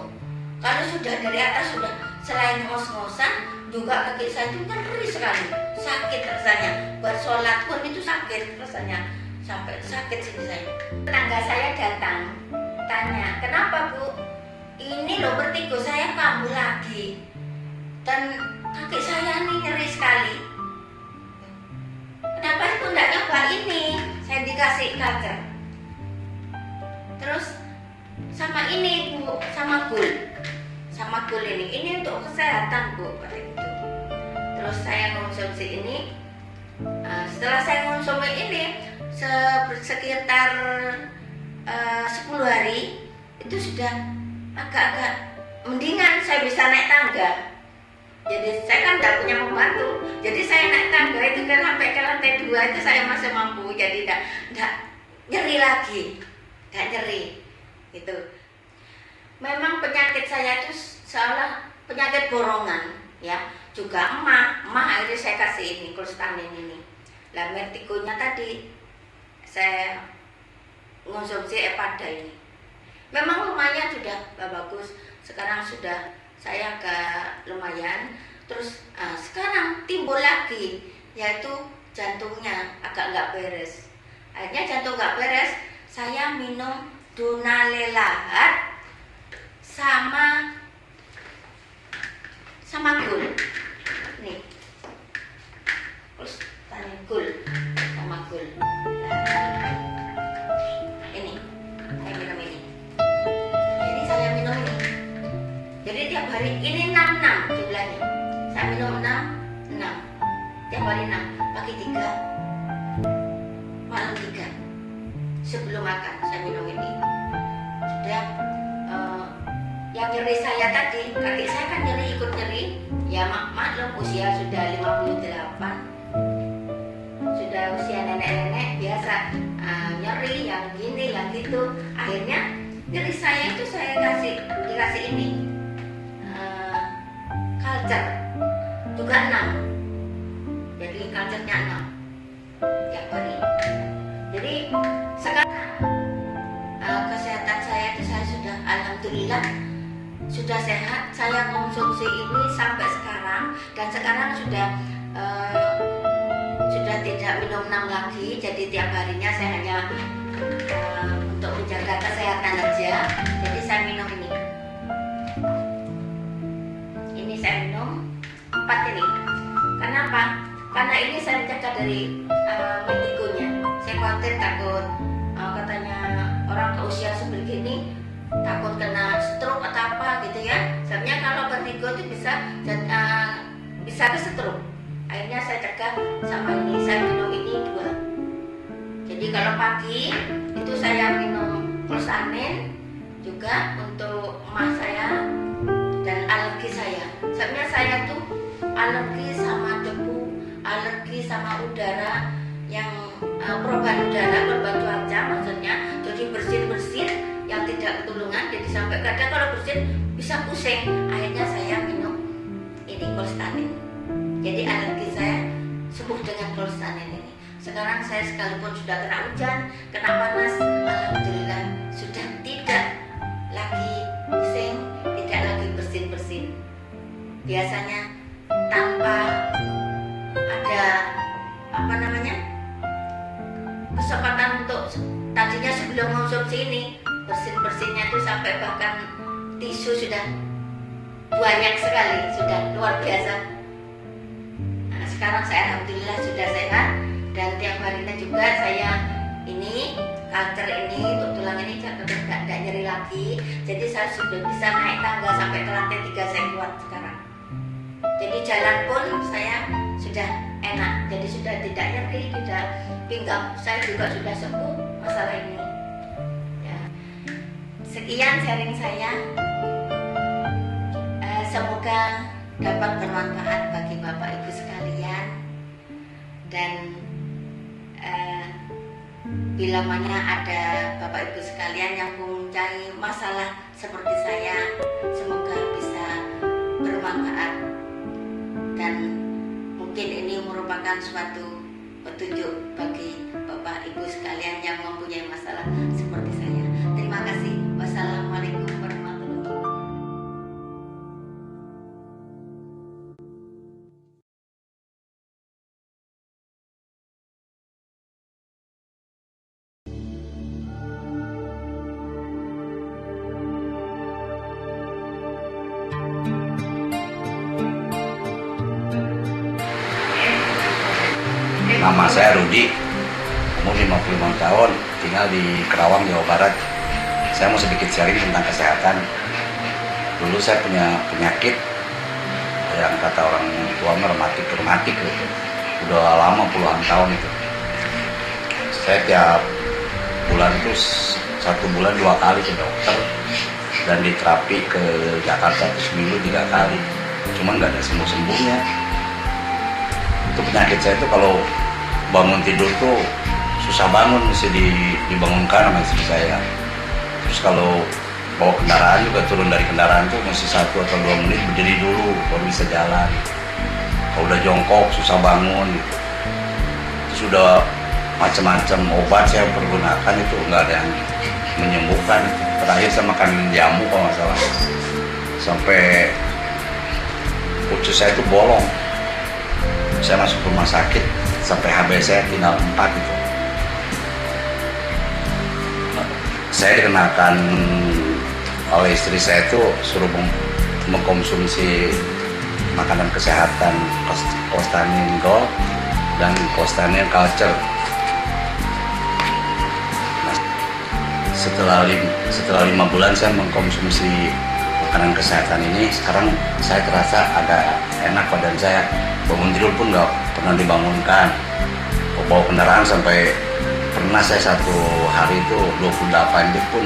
kalau sudah dari atas, sudah selain ngos-ngosan, juga kaki saya itu nyeri sekali, sakit rasanya. Buat sholat pun itu sakit rasanya, sampai sakit sini saya. Tetangga saya datang tanya, kenapa Bu? Ini loh vertigo saya kambuh lagi, dan kaki saya ini nyeri sekali. kenapa aku nggak nyoba ini? Saya dikasih culture. Terus sama ini Bu, sama gul ini untuk kesehatan Bu, kata gitu. Terus saya konsumsi ini. Setelah saya konsumsi ini sekitar 10 hari itu sudah agak-agak mendingan, saya bisa naik tangga. Jadi saya kan tidak punya pembantu, jadi saya naik tangga itu kan sampai ke lantai 2 itu saya masih mampu, jadi tidak nyeri lagi, tidak nyeri gitu. Memang penyakit saya itu seolah penyakit borongan ya, juga emah akhirnya saya kasih ini Colstanin ini. Lah Mertikonya tadi saya konsumsi Epada ini. Memang lumayan sudah bagus. Sekarang sudah saya agak lumayan. Terus sekarang timbul lagi, yaitu jantungnya agak nggak beres. Akhirnya jantung nggak beres, saya minum Dunalelahat sama gul. Nih, terus tanya gul sama gul. Ini saya minum ini. Jadi saya minum ini. Jadi tiap hari ini 6 jumlahnya. Saya minum 6. Tiap hari 6. Pagi 3, malam 3. Sebelum makan saya minum ini. Sudah yang nyeri saya tadi, kaki saya kan ikut nyeri. Ya maklum usia sudah 58. Sudah usia nenek-nenek biasa nyeri yang gini yang gitu. Akhirnya nyeri saya itu saya dikasih ini culture juga 6. Jadi culture-nya 6 tiap hari. Jadi sekarang kesehatan saya itu saya sudah alhamdulillah sudah sehat. Saya konsumsi ini sampai sekarang, dan sekarang sudah tidak minum 6 lagi. Jadi tiap harinya saya hanya untuk menjaga kesehatan aja. Jadi saya minum ini. Ini saya minum 4 ini. Kenapa? Karena ini saya jaga dari Mertikonya. Saya khawatir takut katanya orang ke usia sebegini takut kena stroke atau apa gitu ya. Sebenarnya kalau Vertigo itu bisa ke stroke. Akhirnya saya cegah sama ini, saya minum ini 2. Jadi kalau pagi itu saya minum Colstanin juga untuk emah saya dan alergi saya. Sebenarnya saya tuh alergi sama debu, alergi sama udara yang perubahan cuaca maksudnya. Jadi bersin yang tidak ketulungan, jadi sampai kadang kalau bersin bisa pusing. Akhirnya saya minum ini Colstanin. Jadi alergi saya sembuh dengan Colstanin ini. Sekarang saya sekalipun sudah kena hujan, kena panas, alhamdulillah sudah tidak lagi pusing, tidak lagi bersin. Biasanya tanpa ada kesempatan untuk tadinya sebelum konsumsi ini bersinnya itu sampai bahkan tisu sudah banyak sekali, sudah luar biasa. Nah, sekarang saya alhamdulillah sudah sehat, dan tiap harinya juga saya ini culture ini untuk tulang ini tidak nyeri lagi. Jadi saya sudah bisa naik tangga sampai ke lantai 3 saya kuat sekarang. Jadi jalan pun saya sudah enak, jadi sudah tidak nyeri, tidak pinggang saya juga sudah sembuh masalah ini. Ya. Sekian sharing saya. Semoga dapat bermanfaat bagi Bapak Ibu sekalian, dan bila mana ada Bapak Ibu sekalian yang mempunyai masalah seperti saya, semoga bisa bermanfaat, dan mungkin ini merupakan suatu petunjuk bagi Bapak Ibu sekalian yang mempunyai masalah seperti saya. Terima kasih. Wassalamualaikum warahmatullahi wabarakatuh. Nama saya Rudi, umur 55 tahun, tinggal di Kerawang, Jawa Barat. Saya mau sedikit sharing tentang kesehatan. Dulu saya punya penyakit yang kata orang tua rematik gitu. Udah lama puluhan tahun itu. Saya tiap bulan itu 1 bulan 2 kali ke dokter dan diterapi ke Jakarta itu seminggu 3 kali. Cuman nggak ada sembuh-sembuhnya. Itu penyakit saya itu kalau bangun tidur tuh susah bangun, mesti dibangunkan sama istri saya. Terus kalau bawa kendaraan juga turun dari kendaraan tuh mesti 1 atau 2 menit berdiri dulu baru bisa jalan. Kalau udah jongkok susah bangun gitu. Terus udah macam-macam obat saya pergunakan itu nggak ada yang menyembuhkan. Terakhir saya makan jamu kalau nggak salah, sampai usus saya itu bolong. Saya masuk rumah sakit sampai HB saya tinggal 4 itu. Saya dikenakan oleh istri saya itu suruh mengkonsumsi makanan kesehatan Costanin Gold dan Costanin Culture. Nah, setelah 5 bulan saya mengkonsumsi makanan kesehatan ini, sekarang saya terasa agak enak badan saya. Bangun tidur pun nggak pernah dibangunkan. Bawa kendaraan sampai pernah saya 1 hari itu 28 jam pun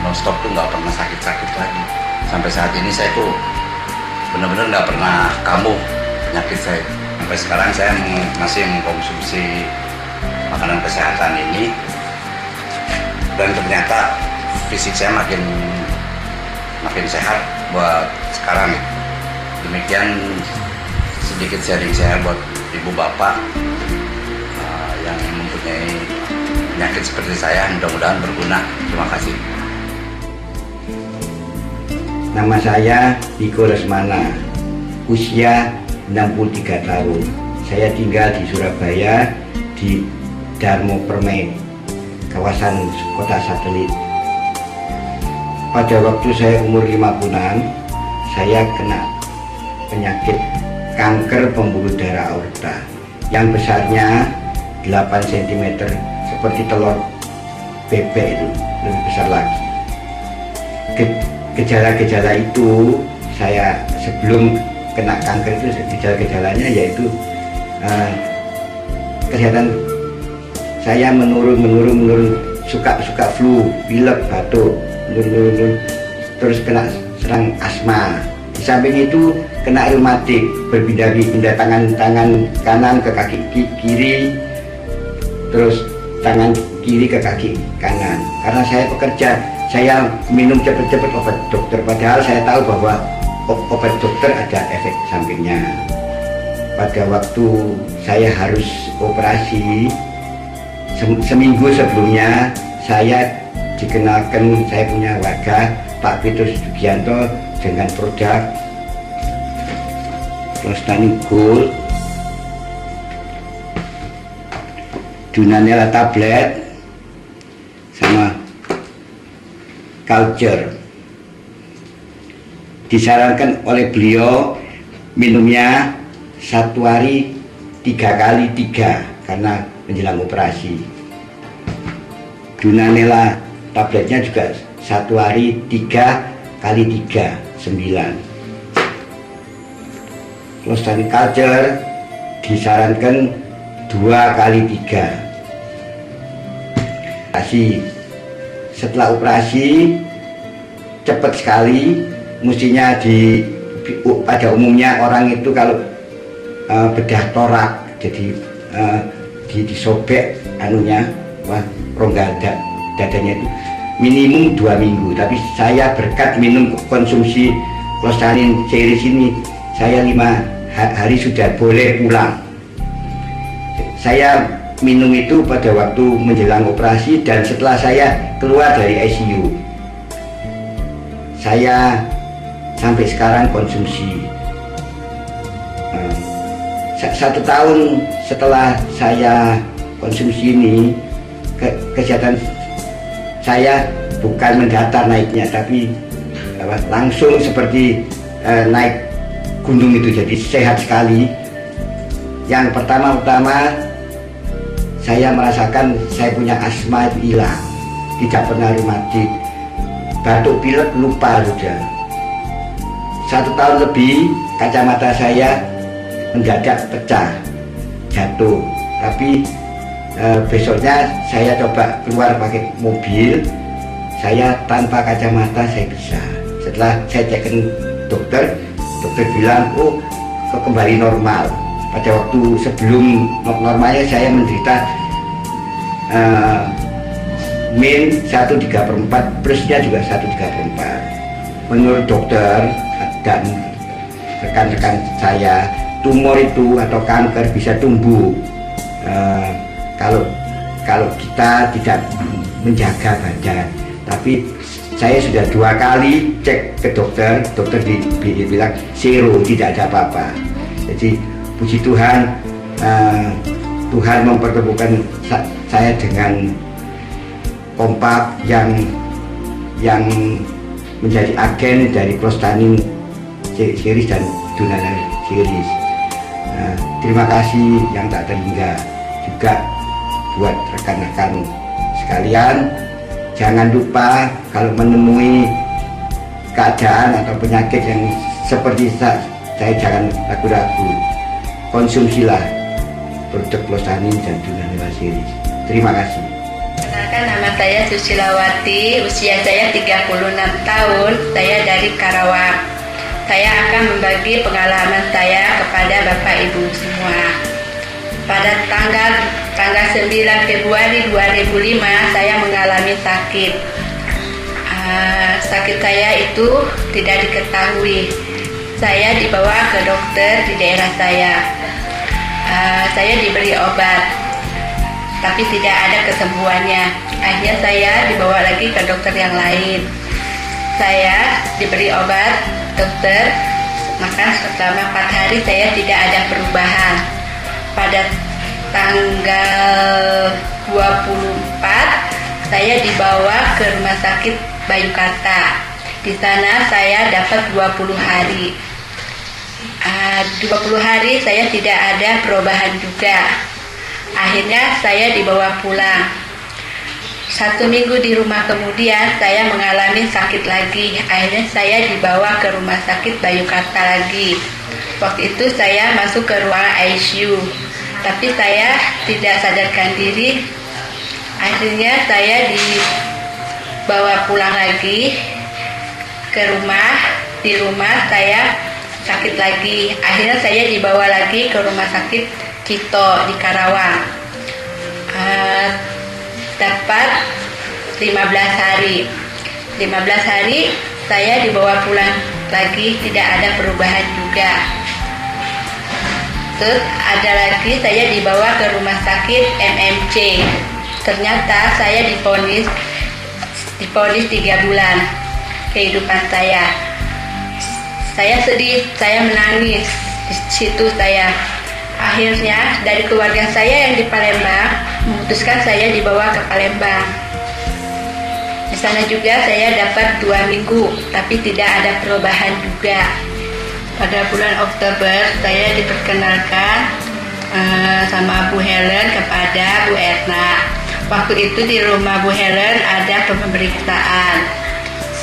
non-stop tuh nggak pernah sakit-sakit lagi. Sampai saat ini saya tuh benar-benar nggak pernah kambuh penyakit saya. Sampai sekarang saya masih mengkonsumsi makanan kesehatan ini dan ternyata fisik saya makin sehat buat sekarang. Demikian sedikit sharing saya buat ibu bapak yang mempunyai penyakit seperti saya, mudah-mudahan berguna. Terima kasih. Nama saya Diko Lesmana, usia 63 tahun. Saya tinggal di Surabaya, di Darmo Permai, kawasan kota satelit. Pada waktu saya umur 56, saya kena penyakit kanker pembuluh darah aorta yang besarnya 8 cm, seperti telur bebek itu, lebih besar lagi. Gejala-gejala itu saya sebelum kena kanker itu, gejala-gejalanya yaitu kesehatan saya menurun, suka flu, pilek, batuk, menurun, terus kena serang asma. Di samping itu kena reumatik, berpindah-pindah tangan kanan ke kaki kiri, terus tangan kiri ke kaki kanan. Karena saya pekerja, saya minum cepat-cepat obat dokter, padahal saya tahu bahwa obat dokter ada efek sampingnya. Pada waktu saya harus operasi, seminggu sebelumnya saya dikenalkan, saya punya warga Pak Petrus Sugianto dengan produk Costanin Gold, Dunanella tablet, sama Culture. Disarankan oleh beliau minumnya 1 hari 3 kali 3 karena menjelang operasi. Dunanella tabletnya juga 1 hari 3 kali 3, 9. Costanin Culture disarankan 2 kali 3. Setelah operasi cepat sekali, mestinya pada umumnya orang itu kalau bedah torak, jadi disobek rongga dadanya itu minimum 2 minggu. Tapi saya berkat minum konsumsi Costanin series ini, saya 5 hari sudah boleh pulang. Saya minum itu pada waktu menjelang operasi dan setelah saya keluar dari ICU. Saya sampai sekarang konsumsi. 1 tahun setelah saya konsumsi ini, kesehatan saya bukan mendatar naiknya, tapi langsung seperti naik gunung itu, jadi sehat sekali. Yang pertama saya merasakan saya punya asma itu hilang, tidak pernah reumatik, batuk pilek lupa sudah. 1 tahun lebih kacamata saya mendadak pecah, jatuh. Tapi besoknya saya coba keluar pakai mobil, saya tanpa kacamata saya bisa. Setelah saya cek ke dokter, dokter bilang, oh kembali normal. Pada waktu sebelum normalnya saya menderita min 1/3/4, plusnya juga 1/3/4. Menurut dokter dan rekan-rekan saya, tumor itu atau kanker bisa tumbuh kalau kita tidak menjaga badan. Tapi saya sudah 2 kali cek ke dokter bilang zero, tidak ada apa-apa. Jadi puji Tuhan, Tuhan mempertemukan saya dengan kompak yang menjadi agen dari Klostanin series dan Dunanan series. Terima kasih yang tak terhingga juga buat rekan-rekan sekalian. Jangan lupa kalau menemui keadaan atau penyakit yang seperti saya jangan ragu-ragu, konsumsilah produk Klostanin dan Dunanan series. Terima kasih. Perkenalkan, nama saya Susilawati, usia saya 36 tahun, saya dari Karawang. Saya akan membagi pengalaman saya kepada Bapak Ibu semua. Pada tanggal 9 Februari 2005 saya mengalami sakit. Sakit saya itu tidak diketahui. Saya dibawa ke dokter di daerah saya. Saya diberi obat, tapi tidak ada kesembuhannya. Akhirnya saya dibawa lagi ke dokter yang lain. Saya diberi obat, dokter, maka selama 4 hari saya tidak ada perubahan. Pada tanggal 24 saya dibawa ke rumah sakit Bayukata. Di sana saya dapat 20 hari. 20 hari saya tidak ada perubahan juga. Akhirnya saya dibawa pulang. 1 minggu di rumah kemudian saya mengalami sakit lagi. Akhirnya saya dibawa ke rumah sakit Bayukata lagi. Waktu itu saya masuk ke ruang ICU, tapi saya tidak sadarkan diri. Akhirnya saya dibawa pulang lagi ke rumah. Di rumah saya sakit lagi. Akhirnya saya dibawa lagi ke rumah sakit Cito di Karawang. Dapat 15 hari. 15 hari saya dibawa pulang lagi, tidak ada perubahan juga. Terus ada lagi saya dibawa ke rumah sakit MMC. Ternyata saya divonis 3 bulan kehidupan saya. Saya sedih, saya menangis di situ saya. Akhirnya dari keluarga saya yang di Palembang memutuskan saya dibawa ke Palembang. Di sana juga saya dapat 2 minggu, tapi tidak ada perubahan juga. Pada bulan Oktober saya diperkenalkan sama Bu Helen kepada Bu Erna. Waktu itu di rumah Bu Helen ada pemeriksaan.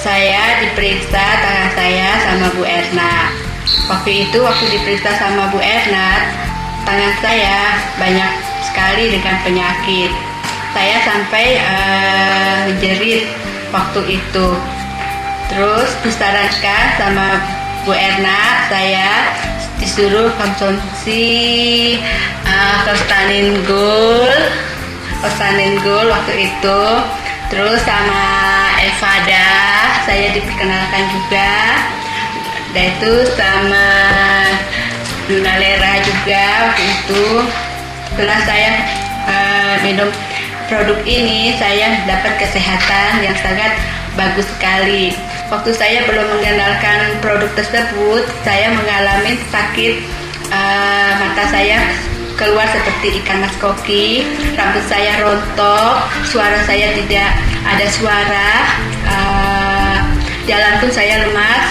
Saya diperiksa tangan saya sama Bu Erna. Waktu diperiksa sama Bu Erna, tangan saya banyak sekali dengan penyakit. Saya sampai menjerit waktu itu. Terus disarankan sama Bu Erna, saya disuruh konsumsi Klostanin Gold waktu itu. Terus sama Evada saya diperkenalkan juga. Dan itu sama Dunalera juga waktu itu. Setelah saya minum produk ini, saya dapat kesehatan yang sangat bagus sekali. Waktu saya belum mengenalkan produk tersebut, saya mengalami sakit mata saya keluar seperti ikan mas koki, rambut saya rontok, suara saya tidak ada suara, jalan pun saya lemas,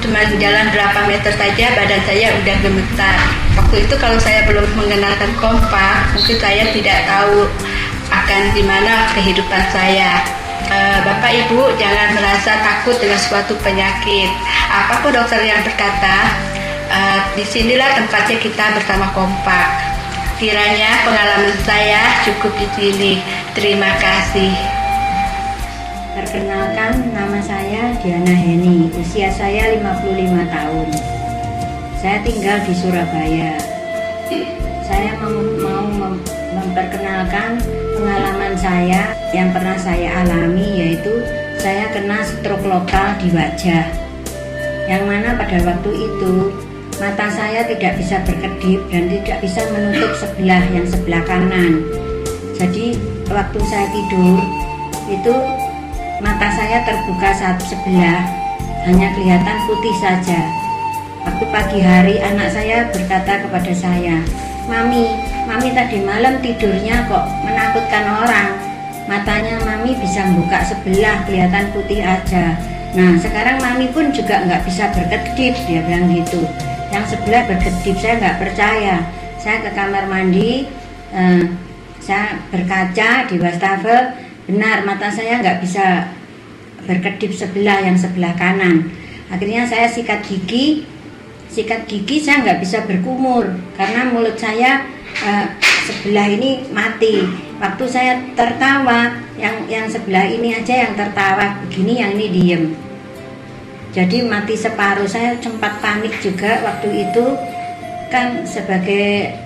cuma jalan berapa meter saja badan saya udah gemetar. Waktu itu kalau saya belum mengenalkan kompak, mungkin saya tidak tahu akan gimana kehidupan saya. Bapak Ibu jangan merasa takut dengan suatu penyakit. Apapun dokter yang berkata, disinilah tempatnya kita bersama kompak. Kiranya pengalaman saya cukup di sini. Terima kasih. Perkenalkan, nama saya Diana Heni, usia saya 55 tahun. Saya tinggal di Surabaya. Saya mau memperkenalkan pengalaman saya yang pernah saya alami, yaitu saya kena stroke lokal di wajah. Yang mana pada waktu itu mata saya tidak bisa berkedip dan tidak bisa menutup yang sebelah kanan. Jadi waktu saya tidur itu mata saya terbuka satu sebelah, hanya kelihatan putih saja. Waktu pagi hari anak saya berkata kepada saya, Mami tadi malam tidurnya kok menakutkan orang. Matanya Mami bisa buka sebelah, kelihatan putih aja. Nah sekarang Mami pun juga nggak bisa berkedip, dia bilang gitu. Yang sebelah berkedip, saya nggak percaya. Saya ke kamar mandi, saya berkaca di wastafel, benar mata saya nggak bisa berkedip sebelah, yang sebelah kanan. Akhirnya saya sikat gigi saya nggak bisa berkumur karena mulut saya sebelah ini mati. Waktu saya tertawa, yang sebelah ini aja yang tertawa begini, yang ini diem. Jadi mati separuh. Saya sempat panik juga waktu itu, kan sebagai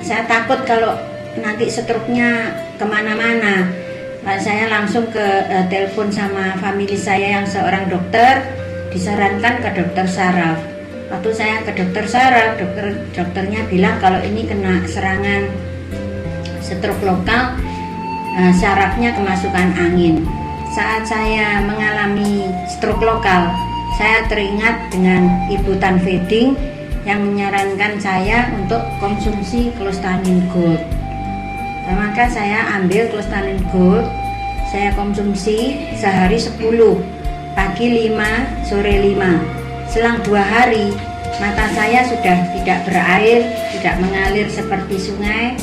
saya takut kalau nanti stroke-nya kemana-mana. Saya langsung ke telepon sama famili saya yang seorang dokter, disarankan ke dokter saraf. Waktu saya ke dokter saraf, dokternya bilang kalau ini kena serangan stroke lokal, sarafnya kemasukan angin. Saat saya mengalami stroke lokal, saya teringat dengan Ibu Tan Feding yang menyarankan saya untuk konsumsi Clostanin Gold. Maka saya ambil Clostanin Gold, saya konsumsi sehari 10, pagi 5, sore 5. Selang 2 hari, mata saya sudah tidak berair, tidak mengalir seperti sungai,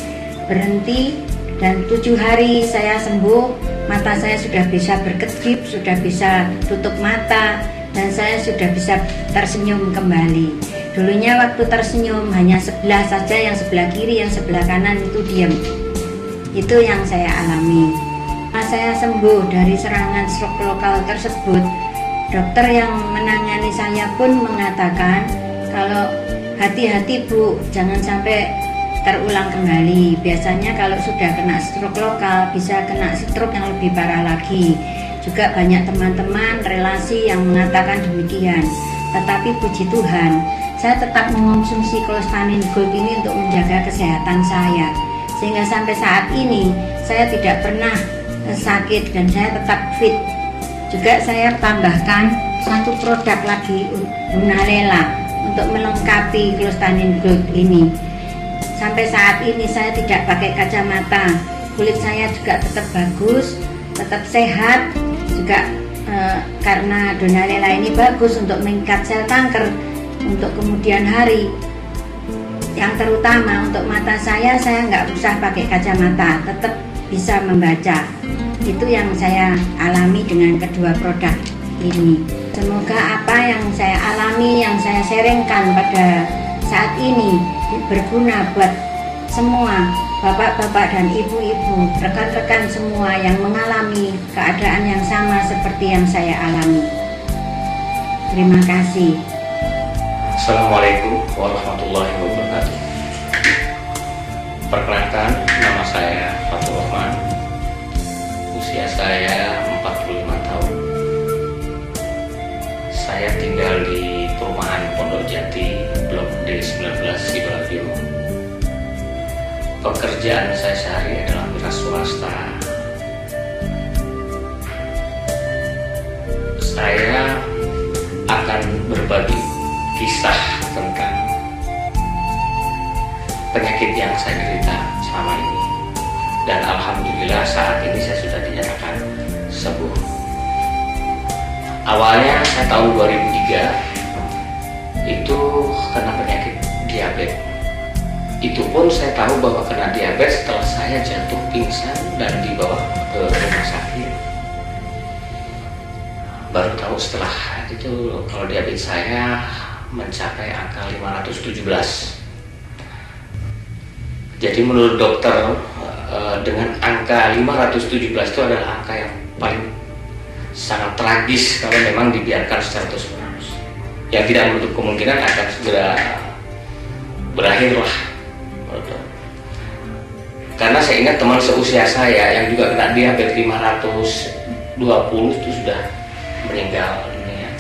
berhenti, dan 7 hari saya sembuh, mata saya sudah bisa berkedip, sudah bisa tutup mata, dan saya sudah bisa tersenyum kembali. Dulunya waktu tersenyum hanya sebelah saja, yang sebelah kiri, yang sebelah kanan itu diam. Itu yang saya alami. Saya sembuh dari serangan stroke lokal tersebut. Dokter yang menangani saya pun mengatakan kalau hati-hati Bu, jangan sampai terulang kembali. Biasanya kalau sudah kena stroke lokal bisa kena stroke yang lebih parah lagi. Juga banyak teman-teman relasi yang mengatakan demikian. Tetapi puji Tuhan, saya tetap mengonsumsi Clostanin Gold ini untuk menjaga kesehatan saya. Sehingga sampai saat ini saya tidak pernah sakit dan saya tetap fit. Juga saya tambahkan satu produk lagi, Unalela, untuk melengkapi Clostanin Gold ini. Sampai saat ini saya tidak pakai kacamata, kulit saya juga tetap bagus, tetap sehat. Juga karena Unalela ini bagus untuk mengikat sel kanker untuk kemudian hari. Yang terutama untuk mata saya nggak usah pakai kacamata, tetap bisa membaca. Itu yang saya alami dengan kedua produk ini. Semoga apa yang saya alami, yang saya sharingkan pada saat ini berguna buat semua bapak-bapak dan ibu-ibu, rekan-rekan semua yang mengalami keadaan yang sama seperti yang saya alami. Terima kasih. Assalamualaikum warahmatullahi wabarakatuh. Perkenalkan, nama saya Fatul Rahman. Usia saya 45 tahun. Saya tinggal di perumahan Pondok Jati, Blok D19, Sidoarjo. Pekerjaan saya sehari adalah wira swasta. Saya akan berbagi kisah tentang penyakit yang saya derita selama ini. Dan alhamdulillah saat ini saya sudah dinyatakan sembuh. Awalnya saya tahun 2003 diabetes. Itu pun saya tahu bahwa kena diabetes setelah saya jatuh pingsan dan dibawa ke rumah sakit. Baru tahu setelah itu kalau diabetes saya mencapai angka 517. Jadi menurut dokter dengan angka 517 itu adalah angka yang paling sangat tragis kalau memang dibiarkan secara terus-menerus. Yang tidak menutup kemungkinan akan segera berakhir lah. Karena saya ingat teman seusia saya yang juga kena diabetes 520 itu sudah meninggal dunia.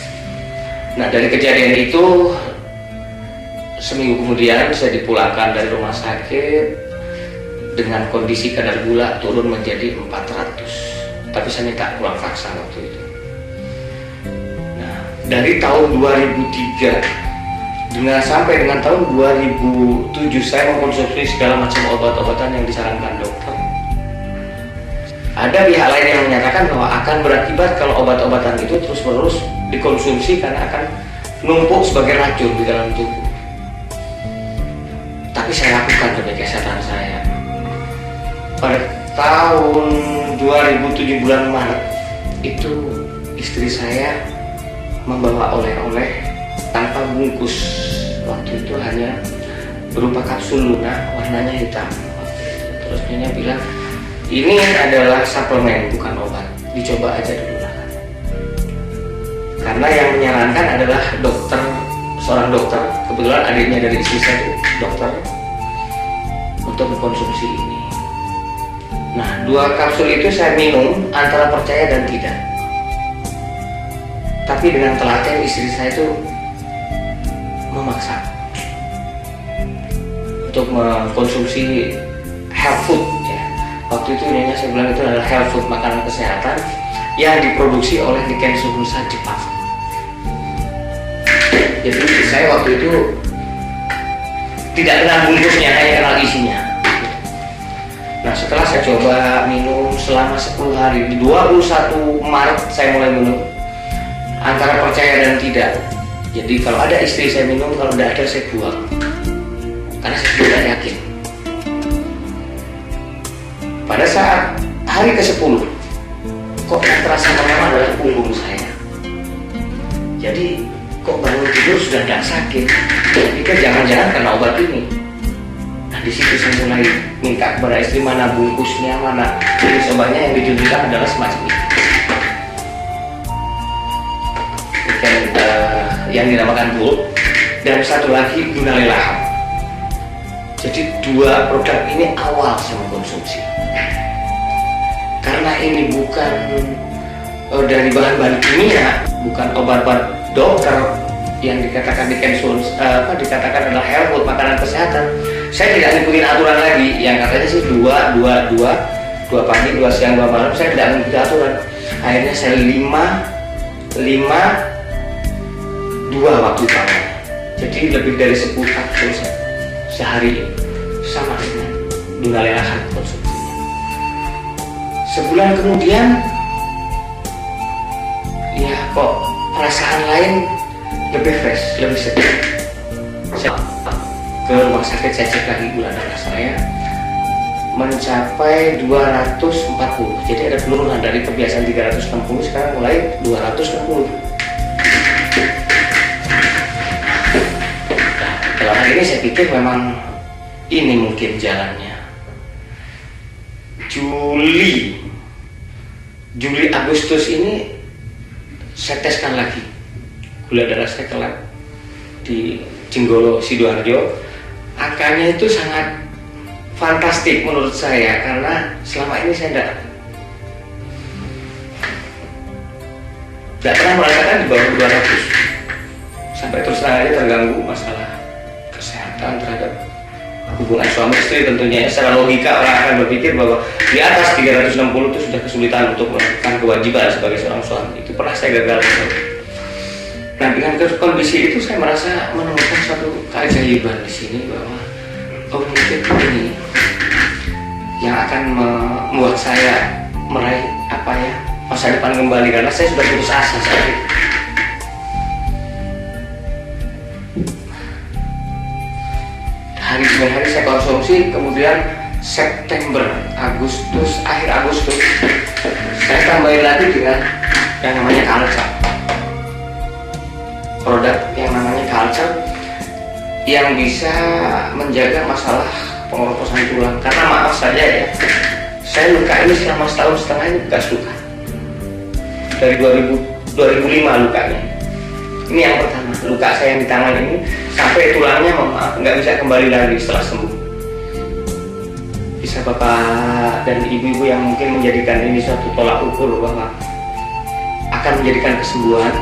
Nah, dari kejadian itu seminggu kemudian saya dipulangkan dari rumah sakit dengan kondisi kadar gula turun menjadi 400. Tapi saya minta pulang paksa waktu itu. Nah, dari tahun 2003 sampai dengan tahun 2007 saya mengkonsumsi segala macam obat-obatan yang disarankan dokter. Ada pihak lain yang menyatakan bahwa akan berakibat kalau obat-obatan itu terus-menerus dikonsumsi karena akan numpuk sebagai racun di dalam tubuh. Tapi saya lakukan demi kesehatan saya. Pada tahun 2007 bulan Maret itu istri saya membawa oleh-oleh tanpa bungkus. Waktu itu hanya berupa kapsul lunak warnanya hitam. Terus dia bilang, ini adalah suplemen bukan obat, dicoba aja dulu lah. Karena yang menyarankan adalah dokter, seorang dokter, kebetulan adiknya dari istri saya itu dokter, untuk mengkonsumsi ini. Nah, 2 kapsul itu saya minum antara percaya dan tidak. Tapi dengan telaten istri saya itu memaksa untuk mengkonsumsi health food ya. Waktu itu nyonya saya bilang itu adalah health food, makanan kesehatan yang diproduksi oleh Niken Subusa Jepang. Jadi saya waktu itu tidak kenal bungkusnya, hanya kenal isinya. Nah, setelah saya coba minum selama 10 hari, di 21 Maret saya mulai minum antara percaya dan tidak. Jadi kalau ada istri saya minum, kalau tidak ada saya buang. Karena saya tidak yakin. Pada saat hari ke-10, kok yang terasa pertama adalah punggung saya. Jadi kok bangun tidur sudah tidak sakit. Pikir jangan-jangan karena obat ini. Nah, di situ saya mulai minta kepada istri mana bungkusnya, mana jenis obatnya. Yang ditunjukkan adalah semacam ini. Yang dinamakan Gold dan satu lagi Dunalelaham. Jadi 2 produk ini awal saya mengkonsumsi. Karena ini bukan dari bahan-bahan kimia, bukan obat-obat dokter yang dikatakan dikatakan adalah health food, makanan kesehatan. Saya tidak ngikutin aturan lagi yang katanya sih 2 pagi, 2 siang, 2 malam. Saya tidak mengikuti aturan. Akhirnya saya 2 waktu malam. Jadi lebih dari 10 kapsul sehari sama dengan Dunalelaham konsumsinya. Sebulan kemudian ya kok perasaan lain lebih fresh, lebih segar. Saya ke rumah sakit, saya cek lagi gula darah saya mencapai 240. Jadi ada penurunan dari kebiasaan 360 sekarang mulai 260. Dalam hal ini saya pikir memang ini mungkin jalannya. Juli Agustus ini saya teskan lagi gula darah saya ke lab di Jenggolo Sidoarjo. Angkanya itu sangat fantastik menurut saya karena selama ini saya tidak pernah merasakan di bawah 200. Sampai terus terang aja terganggu masalah kesehatan terhadap hubungan suami istri. Tentunya secara logika orang akan berpikir bahwa di atas 360 itu sudah kesulitan untuk melakukan kewajiban sebagai seorang suami. Itu pernah saya gagal. Nah, dengan kondisi itu saya merasa menemukan suatu keajaiban di sini bahwa mungkin ini yang akan membuat saya meraih masa depan kembali, karena saya sudah putus asa saat itu. promosi, kemudian September, Agustus, akhir Agustus saya tambahin lagi dengan yang namanya Culture, produk yang namanya Culture yang bisa menjaga masalah pengeroposan tulang. Karena maaf saja ya, saya luka ini selama setahun setengah ini bekas luka dari 2005 lukanya. Ini yang pertama, luka saya yang di tangan ini sampai tulangnya maaf nggak bisa kembali lagi setelah sembuh. Bisa Bapak dan Ibu-ibu yang mungkin menjadikan ini suatu tolak ukur bahwa akan menjadikan kesembuhan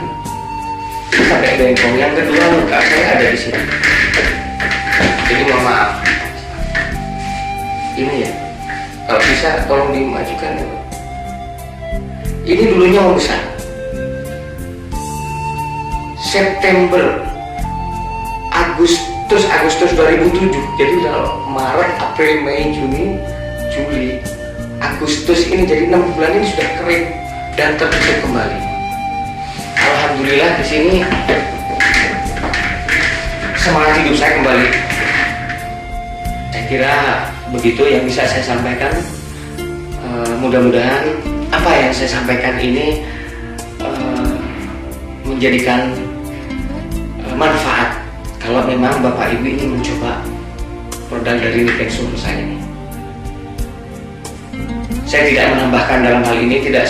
sampai bengkong. Yang kedua, luka saya ada di sini. Jadi mohon maaf. Ini ya, kalau bisa tolong dimajukan ya. Ini dulunya membesar. September, Agustus 2007. Jadi kalau Maret, April, Mei, Juni, Juli, Agustus ini jadi 6 bulan ini sudah kering dan tertutup kembali. Alhamdulillah di sini semangat hidup saya kembali. Saya kira begitu yang bisa saya sampaikan. Mudah-mudahan apa yang saya sampaikan ini menjadikan manfaat kalau memang Bapak Ibu ini mencoba produk dari Nipexum saya ini. Saya tidak menambahkan dalam hal ini, tidak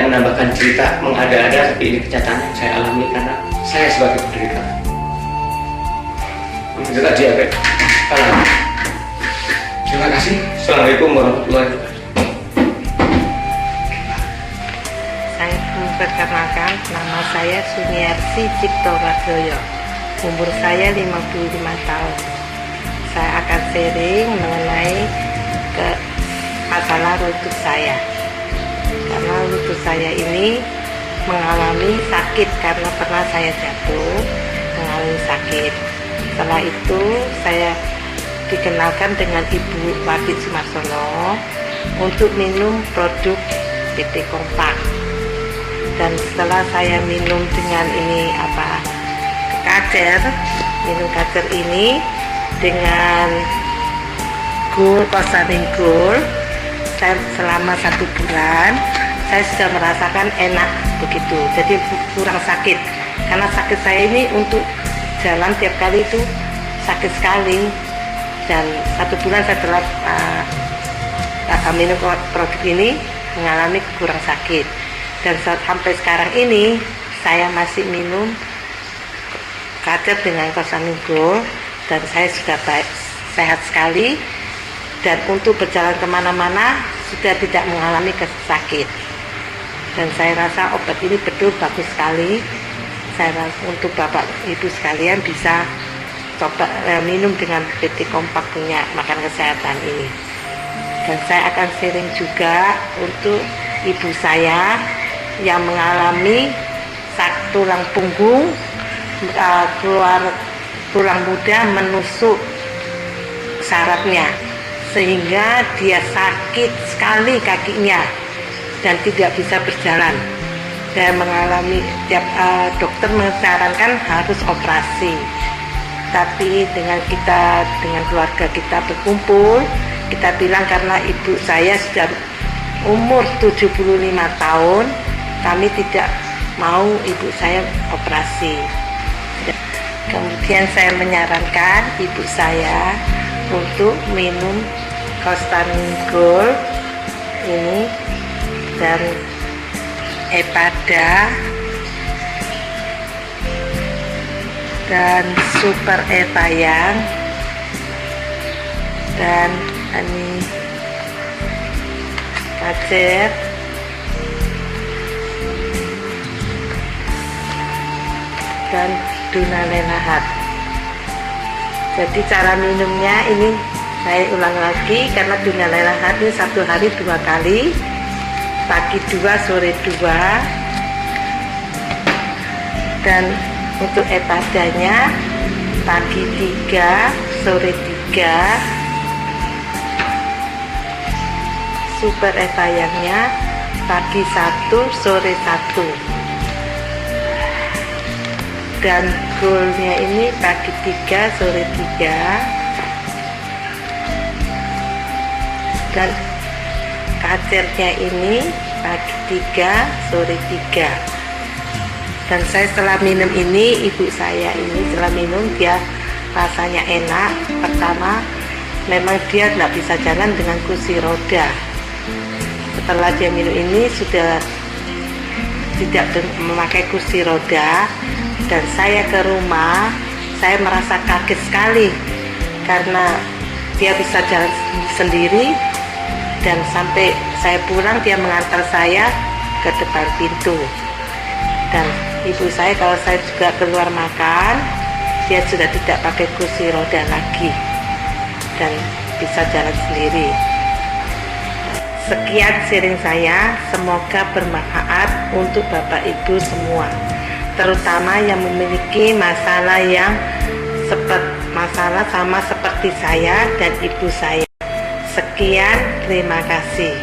menambahkan cerita mengada-ada, tapi ini kenyataan yang saya alami karena saya sebagai penderita. Penderita diabetes. Terima kasih. Assalamualaikum warahmatullahi wabarakatuh. Saya memperkenalkan, nama saya Suniarsi Cipto Radoyo. Umur saya 55 tahun. Saya akan sharing mengenai masalah lutut saya. Karena lutut saya ini mengalami sakit karena pernah saya jatuh, mengalami sakit. Setelah itu saya dikenalkan dengan Ibu Wati Sumarsono untuk minum produk PT Kompak. Dan setelah saya minum dengan ini minum kacer ini dengan Kosamin Gold, saya selama 1 bulan saya sudah merasakan enak begitu, jadi kurang sakit. Karena sakit saya ini untuk jalan tiap kali itu sakit sekali, dan 1 bulan saya telah minum produk ini mengalami kurang sakit. Dan sampai sekarang ini saya masih minum kacer dengan Kosamin Gold dan saya sudah sehat sekali, dan untuk berjalan kemana-mana sudah tidak mengalami sakit. Dan saya rasa obat ini betul bagus sekali. Saya rasa untuk Bapak Ibu sekalian bisa coba minum dengan PT Kompak punya Makan Kesehatan ini. Dan saya akan sharing juga untuk ibu saya yang mengalami tulang punggung, keluar tulang muda menusuk sarafnya, sehingga dia sakit sekali kakinya dan tidak bisa berjalan. Saya mengalami dokter menyarankan harus operasi, tapi dengan keluarga kita berkumpul, kita bilang karena ibu saya sudah umur 75 tahun, kami tidak mau ibu saya operasi. Kemudian saya menyarankan ibu saya untuk minum Kosamin Gold ini dan Epada dan Super Evayang dan ini kacer dan Dunalenahat. Jadi cara minumnya ini saya ulang lagi, karena Dunalenahat ini 1 hari 2 kali, pagi 2 sore 2, dan untuk Epadanya pagi 3 sore 3, Super Evayangnya pagi 1 sore 1, dan Goldnya ini pagi 3 sore 3, dan kacernya ini pagi 3, sore 3. Dan saya setelah minum ini, ibu saya ini setelah minum dia rasanya enak. Pertama, memang dia nggak bisa jalan dengan kursi roda. Setelah dia minum ini sudah tidak memakai kursi roda, dan saya ke rumah, saya merasa kaget sekali karena dia bisa jalan sendiri, dan sampai saya pulang dia mengantar saya ke depan pintu. Dan ibu saya kalau saya juga keluar makan, dia sudah tidak pakai kursi roda lagi dan bisa jalan sendiri. Sekian sharing saya, semoga bermanfaat untuk Bapak Ibu semua, terutama yang memiliki masalah sama seperti saya dan ibu saya. Sekian, terima kasih.